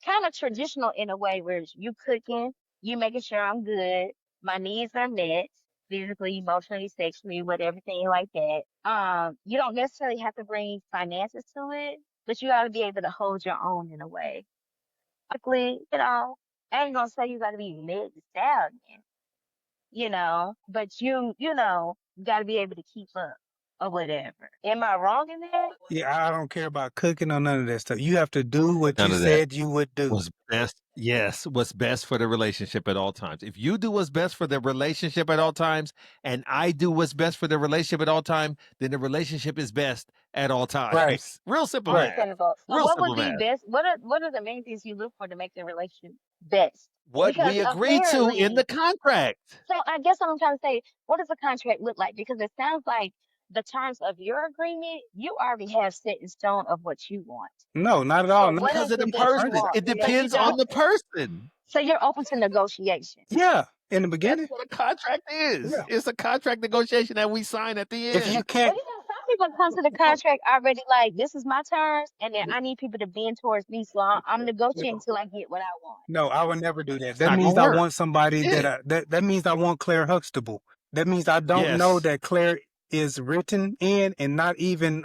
kind of traditional in a way where you cooking, you making sure I'm good, my needs are met, physically, emotionally, sexually, with everything like that. You don't necessarily have to bring finances to it, but you got to be able to hold your own in a way. Luckily, I ain't gonna say you got to be mid to stallion, but you got to be able to keep up. or whatever. Am I wrong in that? Yeah, I don't care about cooking or none of that stuff. You have to do what None you of that. said you would do. What's best? Yes, what's best for the relationship at all times. If you do what's best for the relationship at all times, and I do what's best for the relationship at all time, then the relationship is best at all times. Right. Real simple Right. math. Understandable. So Real what would simple be math. best? What are the main things you look for to make the relationship best? What Because we agree to in the apparently, contract. so I guess what I'm trying to say, what does a contract look like? Because it sounds like the terms of your agreement, you already have set in stone of what you want. No, not at all. So Not what Because is of the it that you person. want? It So you depends on don't. the person. So you're open to negotiation. Yeah, in the That's beginning. what a contract is. Yeah. It's a contract negotiation that we sign at the If you end. can't, Well, some people come to the contract already like, this is my terms, and then I need people to bend towards me, so I'm negotiating until I get what I want. no, I would never do that. It's That not means gonna I work. want somebody Yeah. that means I want Claire Huxtable. That means I don't know Yes. that Claire is written in, and not even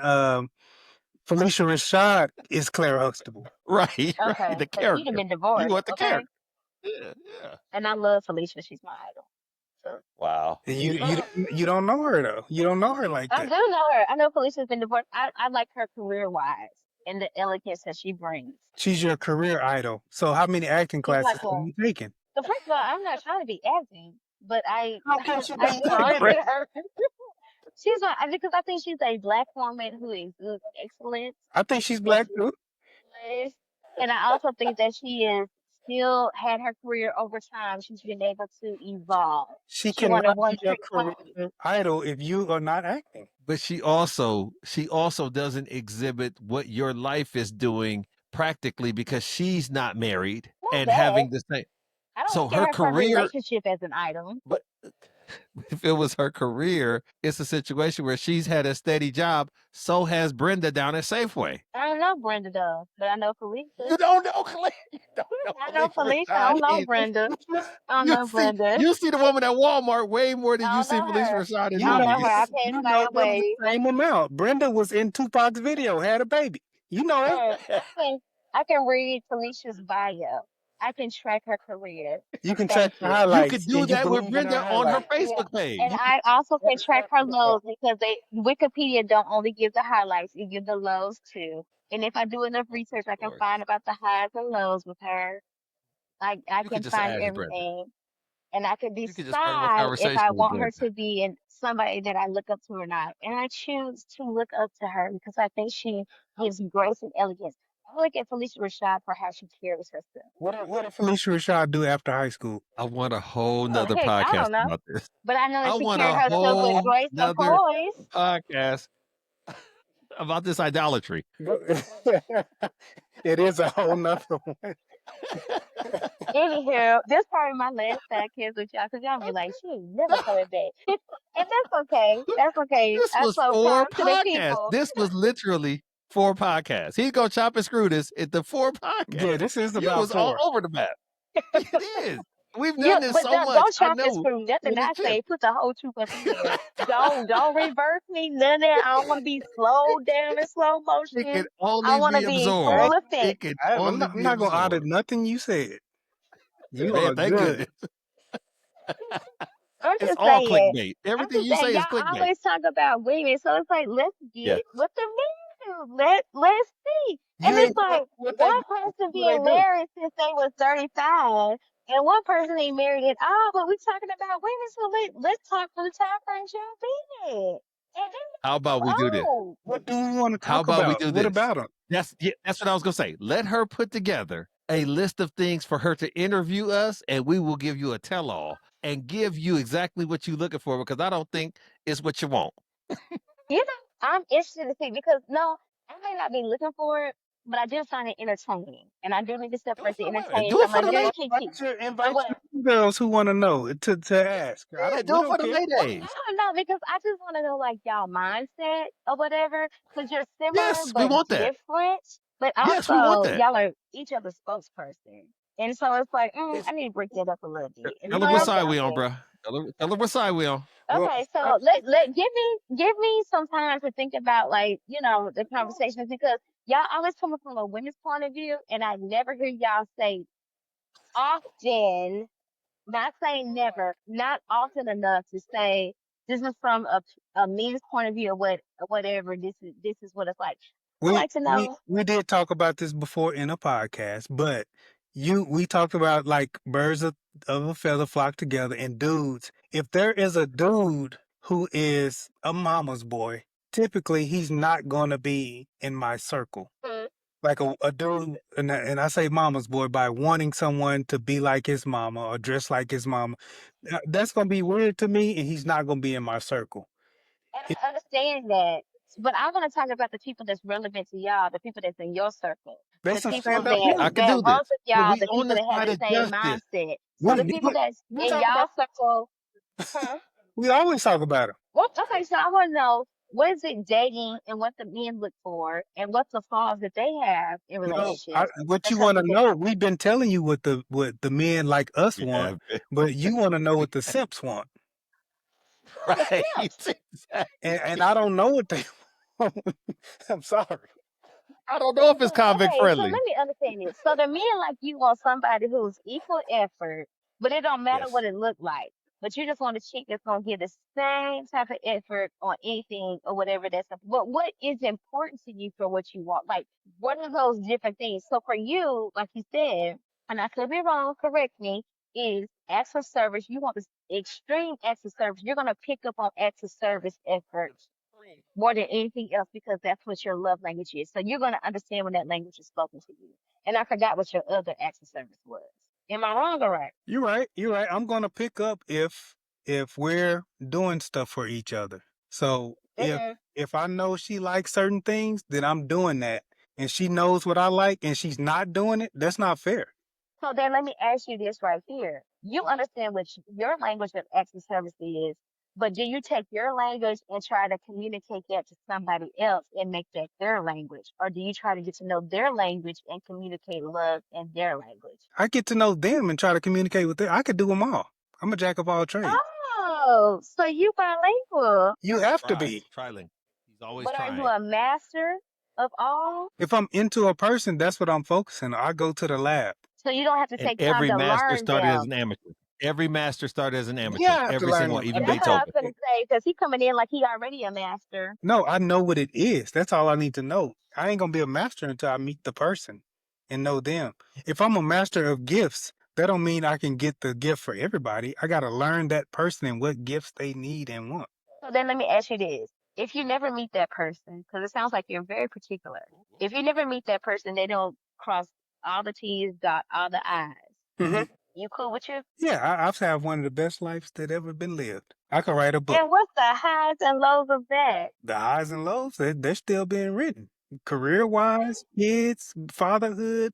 Felicia Rashad is Claire Huxtable. Right. Right. Okay, The because she'd have character. been You divorced, want the okay? character. Yeah. Yeah. And I love Felicia. She's my idol. So, Wow. And you don't know her though. You don't know her like I that. do know her. I know Felicia's been divorced. I like her career-wise and the elegance that she brings. She's your career idol. So how many acting She's classes like have you taken? so first of all, I'm not trying to be acting, but How can she I be do acting? look at her. She's my, because I think she's a black woman who exudes excellence. I think she's And black she's too. honest. And I also think that she is still had her career over time. She's been able to evolve. She She won a cannot one be your trick career pony. idol if you are not acting. But she also doesn't exhibit what your life is doing practically because she's not married Not and that. having the same. I don't So look at her her for a career, relationship as an item. but if it was her career, it's a situation where she's had a steady job. So has Brenda down at Safeway. I don't know Brenda does, but I know Felicia. You don't know Claire. You don't know I know Felicia Felicia. I don't Rashad know either. Brenda. I don't know Brenda. You see the woman at Walmart way more than I you don't see know Felicia her. Rashad in You I don't know, know her. movies. I pay you the know same them the way. same amount. Brenda was in Tupac's video, had a baby. You know that. I can read Felicia's bio. I can track her career. You can Thank track the you. You could highlights, do and you that with believe in her Brenda on her highlights. Yeah. Facebook page. And I also can track her lows because Wikipedia don't only give the highlights, it gives the lows too. And if I do enough research, I Of can course. find about the highs and lows with her. I You could can just find add Brenda. everything. And I can You could just start a decide if conversation I with want her Brenda. to be in somebody that I look up to or not. And I choose to look up to her because I think she gives grace and elegance. I look at Felicia Rashad for how she carries herself. What did Felicia Rashad do after high school? I want a whole Oh, nother heck, I podcast don't know. about this. But I know I that she want carried a herself with whole grace and nother poise. podcast about this idolatry. It is a whole nother one. Anywho, this probably my last podcast with y'all because y'all be like, she ain't never coming back. And that's okay. That's okay. This I was spoke 4 time to the podcasts. people. This was literally 4 podcasts. He's gonna chop and screw this at the 4 podcasts. Yeah, this is You about was all 4. over the map. It is. We've Yeah, done this but so much. don't I chop and know. screw nothing When I it's say. Put the whole truth up in there. Don't reverse me. None of that. I don't want to be slowed down in slow it can motion. I only want to be be absorbed. full Right? effect. It can I'm only not, I'm be not gonna audit absorbed. nothing you said. You Man, are thank good. goodness. I'm It's just all saying. clickbait. I'm Everything just you saying. say is Y'all clickbait. always talk about women, so it's like let's Yes. get with the men. Let's see. You And it's ain't like what they one do. person What they being do. married since they was 35, and one person ain't married at all. But we talking about women, so let's talk for the time frame y'all been in. And then How about we do this? oh, What do you want to How talk about we about? do What this? about them? That's what I was gonna say. Let her put together a list of things for her to interview us, and we will give you a tell-all and give you exactly what you're looking for because I don't think it's what you want. you know, I'm interested to see because no, I may not be looking for it, but I do find it entertaining, and I do need to Do it separate for the the women. entertaining Do it from for a the good ladies. kiki. Invite I'm going. your girls who want to know to ask. Yeah, We do it for don't the care. ladies. I don't know because I just want to know like y'all mindset or whatever because you're similar Yes, we but want that. different, but Yes, we want also that. y'all are each other's spokesperson, and so it's like It's, I need to break that up a little bit. And tell so her what that's what side I'm we on, saying. bro. Tell her what side we on. Well, Okay, so let give me some time to think about like the conversations because y'all always coming from a women's point of view, and I never hear y'all say often, not saying never, not often enough to say This is from a men's point of view, or whatever. This is what it's like. I We like to we know. we did talk about this before in a podcast, but we talked about like birds of a feather flock together, and dudes. If there is a dude who is a mama's boy, typically he's not gonna be in my circle. Mm. Like a dude, and I say mama's boy by wanting someone to be like his mama or dress like his mama. That's gonna be weird to me, and he's not gonna be in my circle. And It- I understand that, but I want to talk about the people that's relevant to y'all, the people that's in your circle, They the some people stand up that I men. can do work this. with But y'all, we the on people the that have side the of same justice. mindset. So the people that's We in talk y'all about. circle, huh? We always talk about him. Well, okay, so I want to know what is it dating and what the men look for and what's the flaws that they have in No, relationships. what you Because want to know? We've been telling you what the men like us want, Yeah, but you want to know what the simps want, who the right. simps? and I don't know what they want. I'm sorry. I don't know if it's So, convict okay, so friendly. let me understand this. So the men like you want somebody who's equal effort, but it don't matter Yes. what it look like. But you just want a chick that's gonna give the same type of effort on anything or whatever that's. But what is important to you for what you want? Like, what are those different things? So for you, like you said, and I could be wrong, correct me, is acts of service. You want this extreme acts of service. You're gonna pick up on acts of service effort more than anything else because that's what your love language is. So you're going to understand when that language is spoken to you. And I forgot what your other acts of service was. Am I wrong or right? You're right. You're right. I'm gonna pick up if we're doing stuff for each other. So Mm-mm. if I know she likes certain things, then I'm doing that, and she knows what I like, and she's not doing it. That's not fair. So then let me ask you this right here. You understand what your language of acts of service is, but do you take your language and try to communicate that to somebody else and make that their language? Or do you try to get to know their language and communicate love in their language? I get to know them and try to communicate with them. I could do them all. I'm a jack of all trades. Oh, so you bilingual. You have to Try. be. Trying. He's always But are you trying. a master of all? If I'm into a person, that's what I'm focusing on. I go to the lab. So you don't have to And take time every to master learn started as them. an amateur. Every master started as an Yeah, amateur. I have to Every learn single them. one, even That's what I was Beethoven. gonna say, because he coming in like he already a master. No, I know what it is. That's all I need to know. I ain't gonna be a master until I meet the person and know them. If I'm a master of gifts, that don't mean I can get the gift for everybody. I gotta learn that person and what gifts they need and want. So then let me ask you this. If you never meet that person, because it sounds like you're very particular. If you never meet that person, they don't cross all the T's, dot all the I's. Hmm. You cool with you? Yeah, I've had one of the best lives that ever been lived. I could write a book. And what's the highs and lows of that? The highs and lows, they're still being written. Career wise, kids, fatherhood,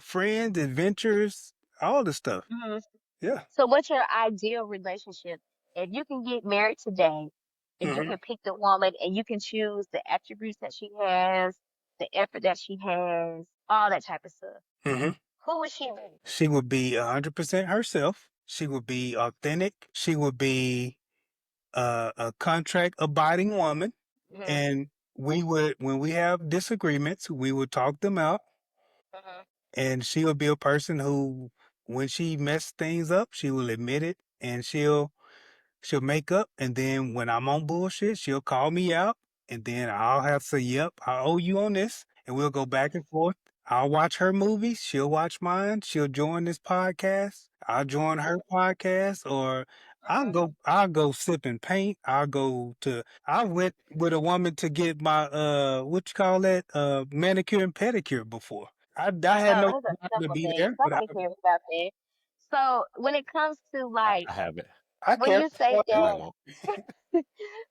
friends, adventures, all the stuff. Mhm. Yeah. So what's your ideal relationship? If you can get married today and you Hmm. can pick the woman and you can choose the attributes that she has, the effort that she has, all that type of stuff, Hmm. who would she be? She would be 100% herself. She would be authentic. She would be a contract abiding woman. Hmm. And we would, when we have disagreements, we would talk them out. Hmm. And she would be a person who, when she messed things up, she will admit it, and she'll make up. And then when I'm on bullshit, she'll call me out. And then I'll have to say, yep, I owe you on this. And we'll go back and forth. I'll watch her movies. She'll watch mine. She'll join this podcast. I'll join her podcast. Or I'll go sip and paint. I went with a woman to get my what you call that? Manicure and pedicure before. I had no Oh, that's a desire to simple be thing. there, but Somebody cares about that. So when it comes to like I have it. I when care you say And I that, won't. but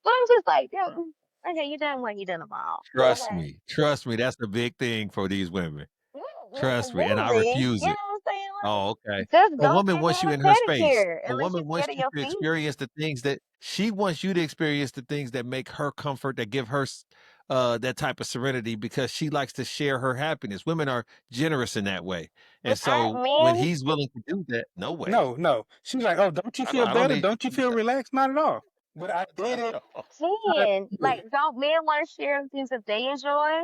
I'm just like, yeah, okay, you done one, you done them all. Trust Okay. me. Trust me. That's the big thing for these women. Not Trust me. And I really. refuse You know it. what I'm saying? Oh, okay. Like, just A go woman get wants you a in her space. pedicure. A At least you woman can wants get in you your to feet. experience the things that she wants you to experience, the things that make her comfort, that give her that type of serenity, because she likes to share her happiness. Women are generous in that way. And But aren't so when men? he's willing to do that, no way. no, no. She was like, "Oh, don't you feel I don't better? need Don't you feel relaxed? Not at all." But I did it. I Men, did like, it. don't men want to share things that they enjoy?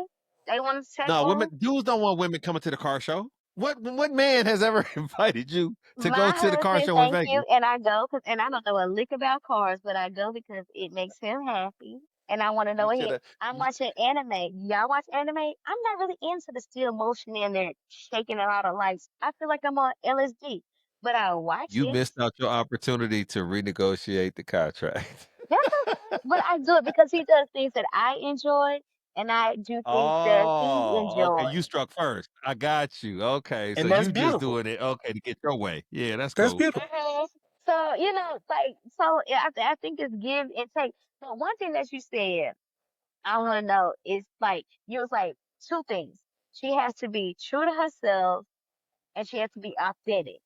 They want to take no, women on? dudes don't want women coming to the car show. What man has ever invited you to go My to the car husband, show in thank you, Vegas? and I go and I don't know a lick about cars, but I go because it makes him happy, and I want to know You what should he. have. I'm watching anime. Y'all watch anime? I'm not really into the still motion in there shaking a lot of lights. I feel like I'm on LSD, but I watch You it. missed out your opportunity to renegotiate the contract. That's okay, but I do it because he does things that I enjoy, and I do things that he Oh, okay. You enjoys. struck first. I got you. Okay, so And that's you just beautiful. doing it okay to get your way. Yeah, that's That's cool. beautiful. So, like, so yeah, I think it's give and take. But one thing that you said, I want to know is like, you was like two things. She has to be true to herself and she has to be authentic.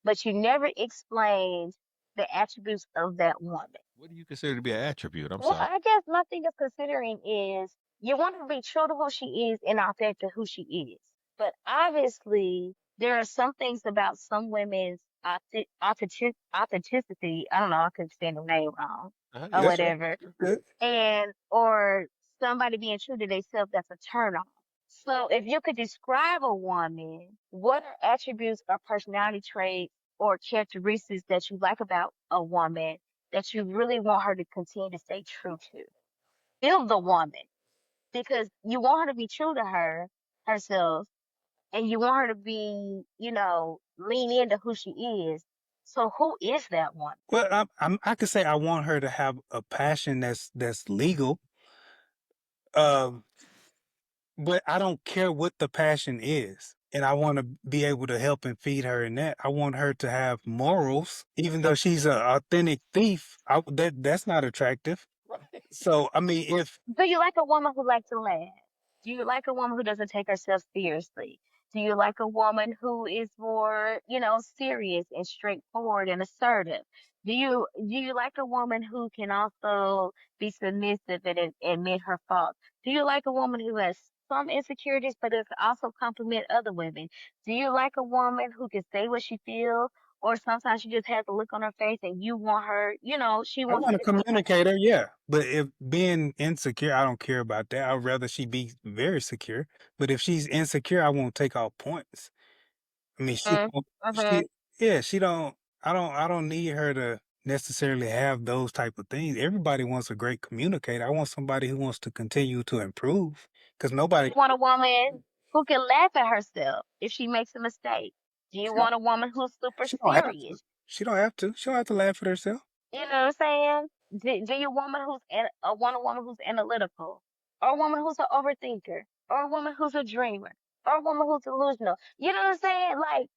But you never explained the attributes of that woman. What do you consider to be an attribute? I'm Well, sorry. I guess my thing is considering is you want her to be true to who she is and authentic to who she is. But obviously, there are some things about some women's authenticity. I don't know, I could stand the name wrong or That's Yes. right. whatever. That's good. And or somebody being true to themselves, that's a turn on. So if you could describe a woman, what are attributes or personality traits or characteristics that you like about a woman that you really want her to continue to stay true to? Build the woman because you want her to be true to herself and you want her to be, lean into who she is. So who is that woman? Well, I could say I want her to have a passion that's legal. Um, but I don't care what the passion is. And I want to be able to help and feed her in that. I want her to have morals, even though she's an authentic thief. That's not attractive. So I mean, if Do you like a woman who likes to laugh? Do you like a woman who doesn't take herself seriously? Do you like a woman who is more, serious and straightforward and assertive? Do you like a woman who can also be submissive and admit her faults? Do you like a woman who has some insecurities but can also compliment other women? Do you like a woman who can say what she feels? Or sometimes she just has a look on her face and you want her, she I wants want you a to be. communicator, yeah. But if being insecure, I don't care about that. I'd rather she be very secure. But if she's insecure, I won't take off points. I mean, she Mm, don't, mhm. she, yeah, she don't. I don't need her to necessarily have those type of things. Everybody wants a great communicator. I want somebody who wants to continue to improve because Do nobody. you want a woman who can laugh at herself if she makes a mistake? Do you She don't, want a woman who's super she don't have to. serious? She don't have to. She don't have to laugh at herself. You know what I'm saying? Do you want a woman who's analytical, or a woman who's an overthinker, or a woman who's a dreamer, or a woman who's delusional? You know what I'm saying? Like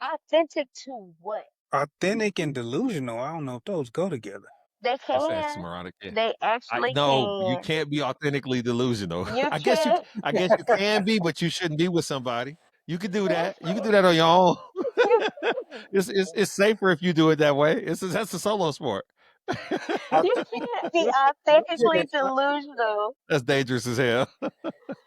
authentic to what Authentic and delusional. I don't know if those go together. they That's can. oxymoronic. Yeah. They I actually no, you can. can't be authentically delusional. You I guess you can. I guess you can be, but you shouldn't be with somebody. You could do that. You can do that on your own. You It's safer if you do it that way. That's a solo sport. you can't be Don't get authentically that. delusional. That's dangerous as hell.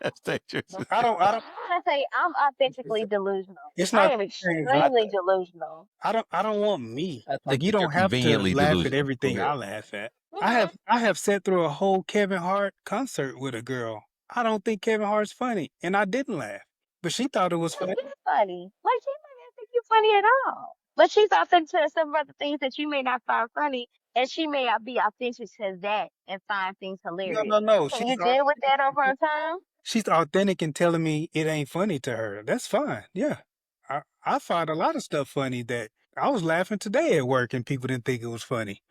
That's dangerous as I hell. don't. I don't. I'm gonna say I'm authentically delusional. It's I not am things like extremely that. delusional. I don't want me. I Like think you that you're don't have to conveniently laugh at delusional. Go everything ahead. I laugh at. Mhm. I have sat through a whole Kevin Hart concert with a girl. I don't think Kevin Hart's funny, and I didn't laugh, but she thought it was funny. You're funny. Like she might not think you're funny at all, but she's authentic to some other things that you may not find funny, and she may not be authentic to that and find things No, hilarious. no, no. Can you deal with that over time? She's authentic and telling me it ain't funny to her. That's fine. Yeah, I find a lot of stuff funny that I was laughing today at work, and people didn't think it was funny.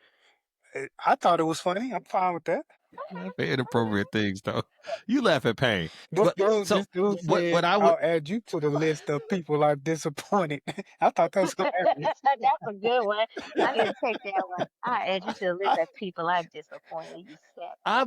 I thought it was funny. I'm fine with that. Laugh at inappropriate things though. You laugh at pain. This But dude, so this dude what said, I would "I'll add you to the list of people I'm disappointed." I thought that was hilarious. That's a good one. I need to take that one. I add you to the list of people I'm disappointed. You said. I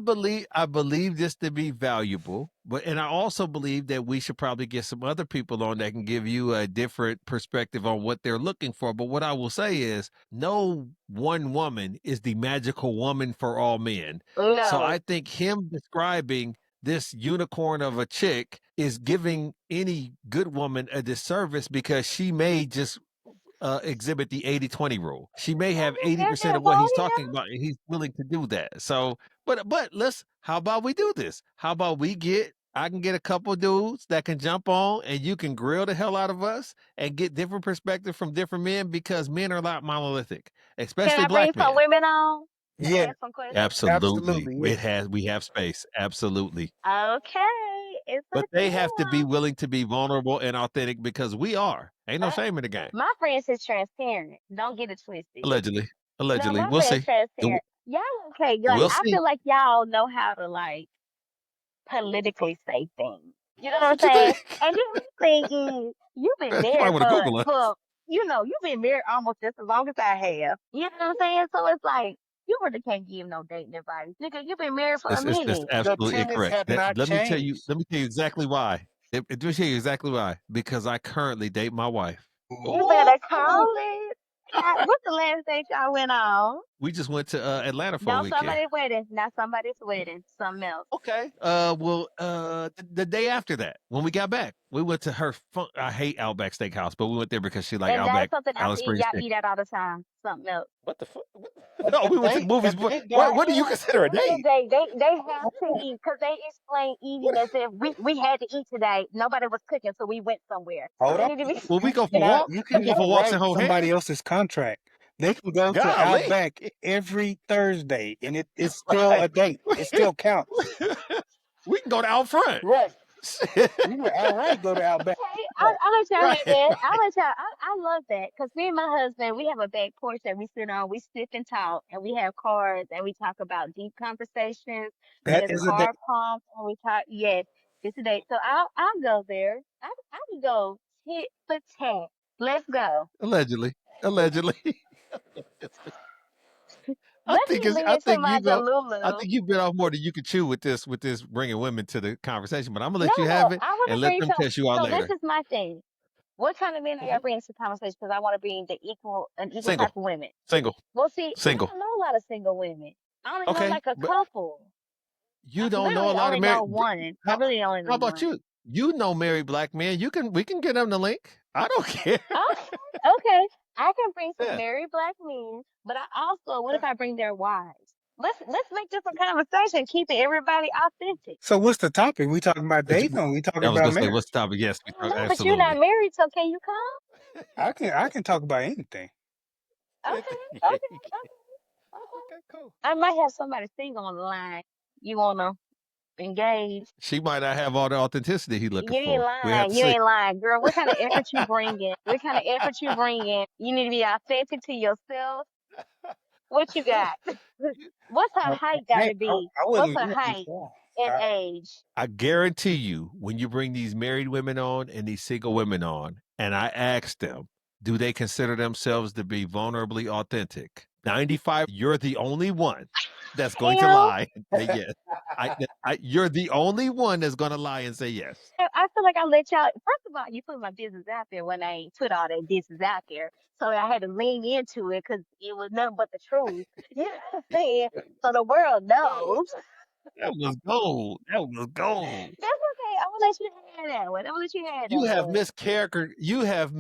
believe this to be valuable, but and I also believe that we should probably get some other people on that can give you a different perspective on what they're looking for. But what I will say is no one woman is the magical woman for all men. So No. I think him describing this unicorn of a chick is giving any good woman a disservice because she may just exhibit the 80-20 rule. She may have 80% of what he's talking about, and he's willing to do that. So, but how about we do this? How about we get I can get a couple dudes that can jump on and you can grill the hell out of us and get different perspective from different men because men are not monolithic, Can especially I bring black some men. women on to Yeah, ask some questions? Absolutely. absolutely. Yeah. We have space. Absolutely. Okay, it's a But they have to be deal. willing to be vulnerable and authentic because we are. Ain't no shame in the game. My friends is transparent. Don't get it twisted. Allegedly. No, Allegedly. my We'll friends see. transparent. Y'all okay? Like We'll I see. feel like y'all know how to like politically say things. You know what That's I'm what you saying? think. And then my thing is, you've been You might married want to Google us. you've been married almost just as long as I have. You know what I'm saying? So it's like you really can't give no dating advice, nigga. You've been married for a It's minute. The absolutely tenets incorrect. have not changed. Let me tell you exactly why. Let me tell you exactly why. Because I currently date my wife. You better call it. What's the last date y'all went on? We just went to Atlanta for a No, weekend. somebody's wedding. Not somebody's wedding. Something else. Okay. Well, the day after that, when we got back, we went to her. I hate Outback Steakhouse, but we went there because she like And that's Outback something I Alice can eat. Springs Y'all steak. eat that all the time. Something else. What the fuck? No, we went to the movies. A date What do you don't consider a date? They have to eat because they explain eating as if we had to eat today. Nobody was cooking, so we went somewhere. hold You on. need to be. Well, we go for walks. You We go for cannot walks and write hold somebody hands. else's contract. They can go to Golly. Outback every Thursday, and it's still a date. It still counts. We can go to out front. Right. Shit. You can outright go to Outback. Okay, I'll let y'all have Right. that. I'll let y'all. I love that because me and my husband, we have a back porch that we sit on. We sit and talk, and we have cards, and we talk about deep conversations. And That it's is a date. card prompts, and we talk. Yes, it's a date. So I'll go there. I can go tit for tat. Let's go. Allegedly. Allegedly. Let me lean I into think my you go. I Delulu. think you bit off more than you could chew with this bringing women to the conversation. But I'm gonna No, let you have it I want to and let bring them test you out so this later. is my thing. What kind of men are y'all Mhm. bringing to the conversation? Because I want to bring an equal type Single, of women. single, Well, see, I single. don't know a lot of single women. I only know Okay, like a but couple. I you don't know a literally lot of only married. know one. I How, really only know how about one. you? You know married black men. We can get them the link. I don't care. Okay, okay. I can bring some Yeah. married black men, but I also, what if I bring their wives? Let's make this a conversation, keeping everybody authentic. So what's the topic? We talking about dating or we talking I was about gonna say, what's marriage? the topic? Yes, we I don't talk know, but you're not absolutely. married, so can you come? I can talk about anything. Okay, okay, okay, okay. Okay, cool. I might have somebody single on the line. You wanna engage? She might not have all the authenticity he looking You ain't for. We have lying. to You see. ain't lying, girl. What kind of effort you bringing? What kind of effort you bringing? You need to be authentic to yourself. What you got? What's her height got to be? I What's wasn't her married height before. and age? I guarantee you, when you bring these married women on and these single women on, and I ask them, do they consider themselves to be vulnerably authentic? 95, you're the only one that's going to Hell, lie and say yes. You're the only one that's going to lie and say yes. I feel like I let y'all. First of all, you put my business out there when I ain't put all that business out there, so I had to lean into it because it was nothing but the truth. You know what I'm saying? So the world Oh, knows. that was gold. That was gold. That's okay. I'm gonna let you have that one. I'm gonna let you have that one. You have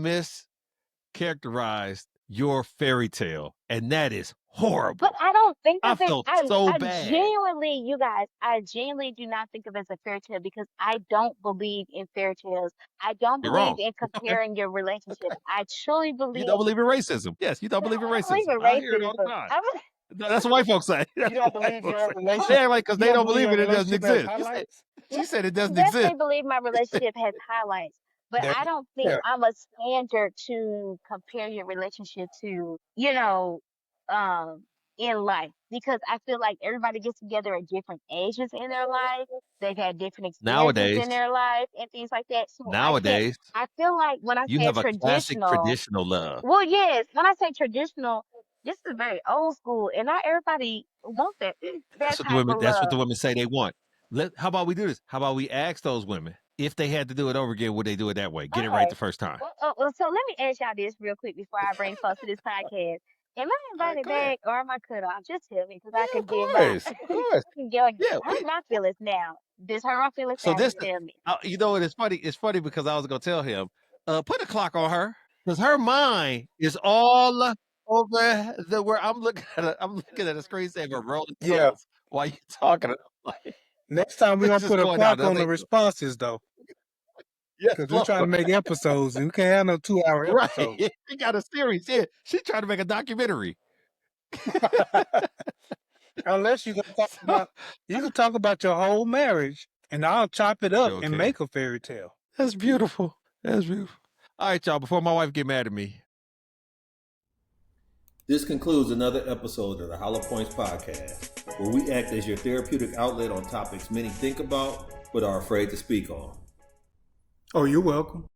mischaracterized your fairy tale, and that is But horrible. I don't think I of it. felt so I bad. genuinely, you guys, I genuinely do not think of it as a fairy tale because I don't believe in fairy tales. I don't You're believe wrong. in Okay. comparing your relationship. Okay. I truly You believe. don't believe in racism. Yes, you don't No, believe in I don't believe racism. in I hear it all the racism. time. I really, No, that's what white folks say. You That's don't what white believe folks your say. They relationship. act like because You they don't don't believe believe your it, it doesn't relationship has exist. highlights. no, She said it I doesn't exist. definitely believe my relationship has highlights, but There, I don't think yeah. I'm a standard to compare your relationship to, um, in life because I feel like everybody gets together at different ages in their life. They've had different experiences Nowadays, in their life and things like that. So nowadays, I feel like when I you say have a classic traditional, traditional love. well, yes, when I say traditional, this is very old school and not everybody wants that type of That's what the love. women say they want. How about we do this? How about we ask those women if they had to do it over again, would they do it that way? Get it right Okay. the first time. Well, so let me ask y'all this real quick before I bring folks to this podcast. Am I All right, invited go ahead. back or am I cut off? Just tell me because I Yeah, can of give my course. Of I course. can go Yeah. hurt my feelings now. This hurt my feelings So now. this Just tell me. you know what? It's funny. It's funny because I was gonna tell him, put a clock on her because her mind is all over the where I'm looking at. I'm looking at a screensaver rolling Yeah. circles while you talking. I'm like, Next time we're This gonna is put a going out. clock on the responses though, Yes, because we're trying to make episodes and we can't have no 2-hour right. episodes. We got a series. Yeah, she's trying to make a documentary. Unless you can talk about your whole marriage, and I'll chop it up and Okay. make a fairy tale. That's beautiful. That's beautiful. All right, y'all. Before my wife get mad at me. This concludes another episode of the Hollow Points Podcast, where we act as your therapeutic outlet on topics many think about but are afraid to speak on. Oh, you're welcome.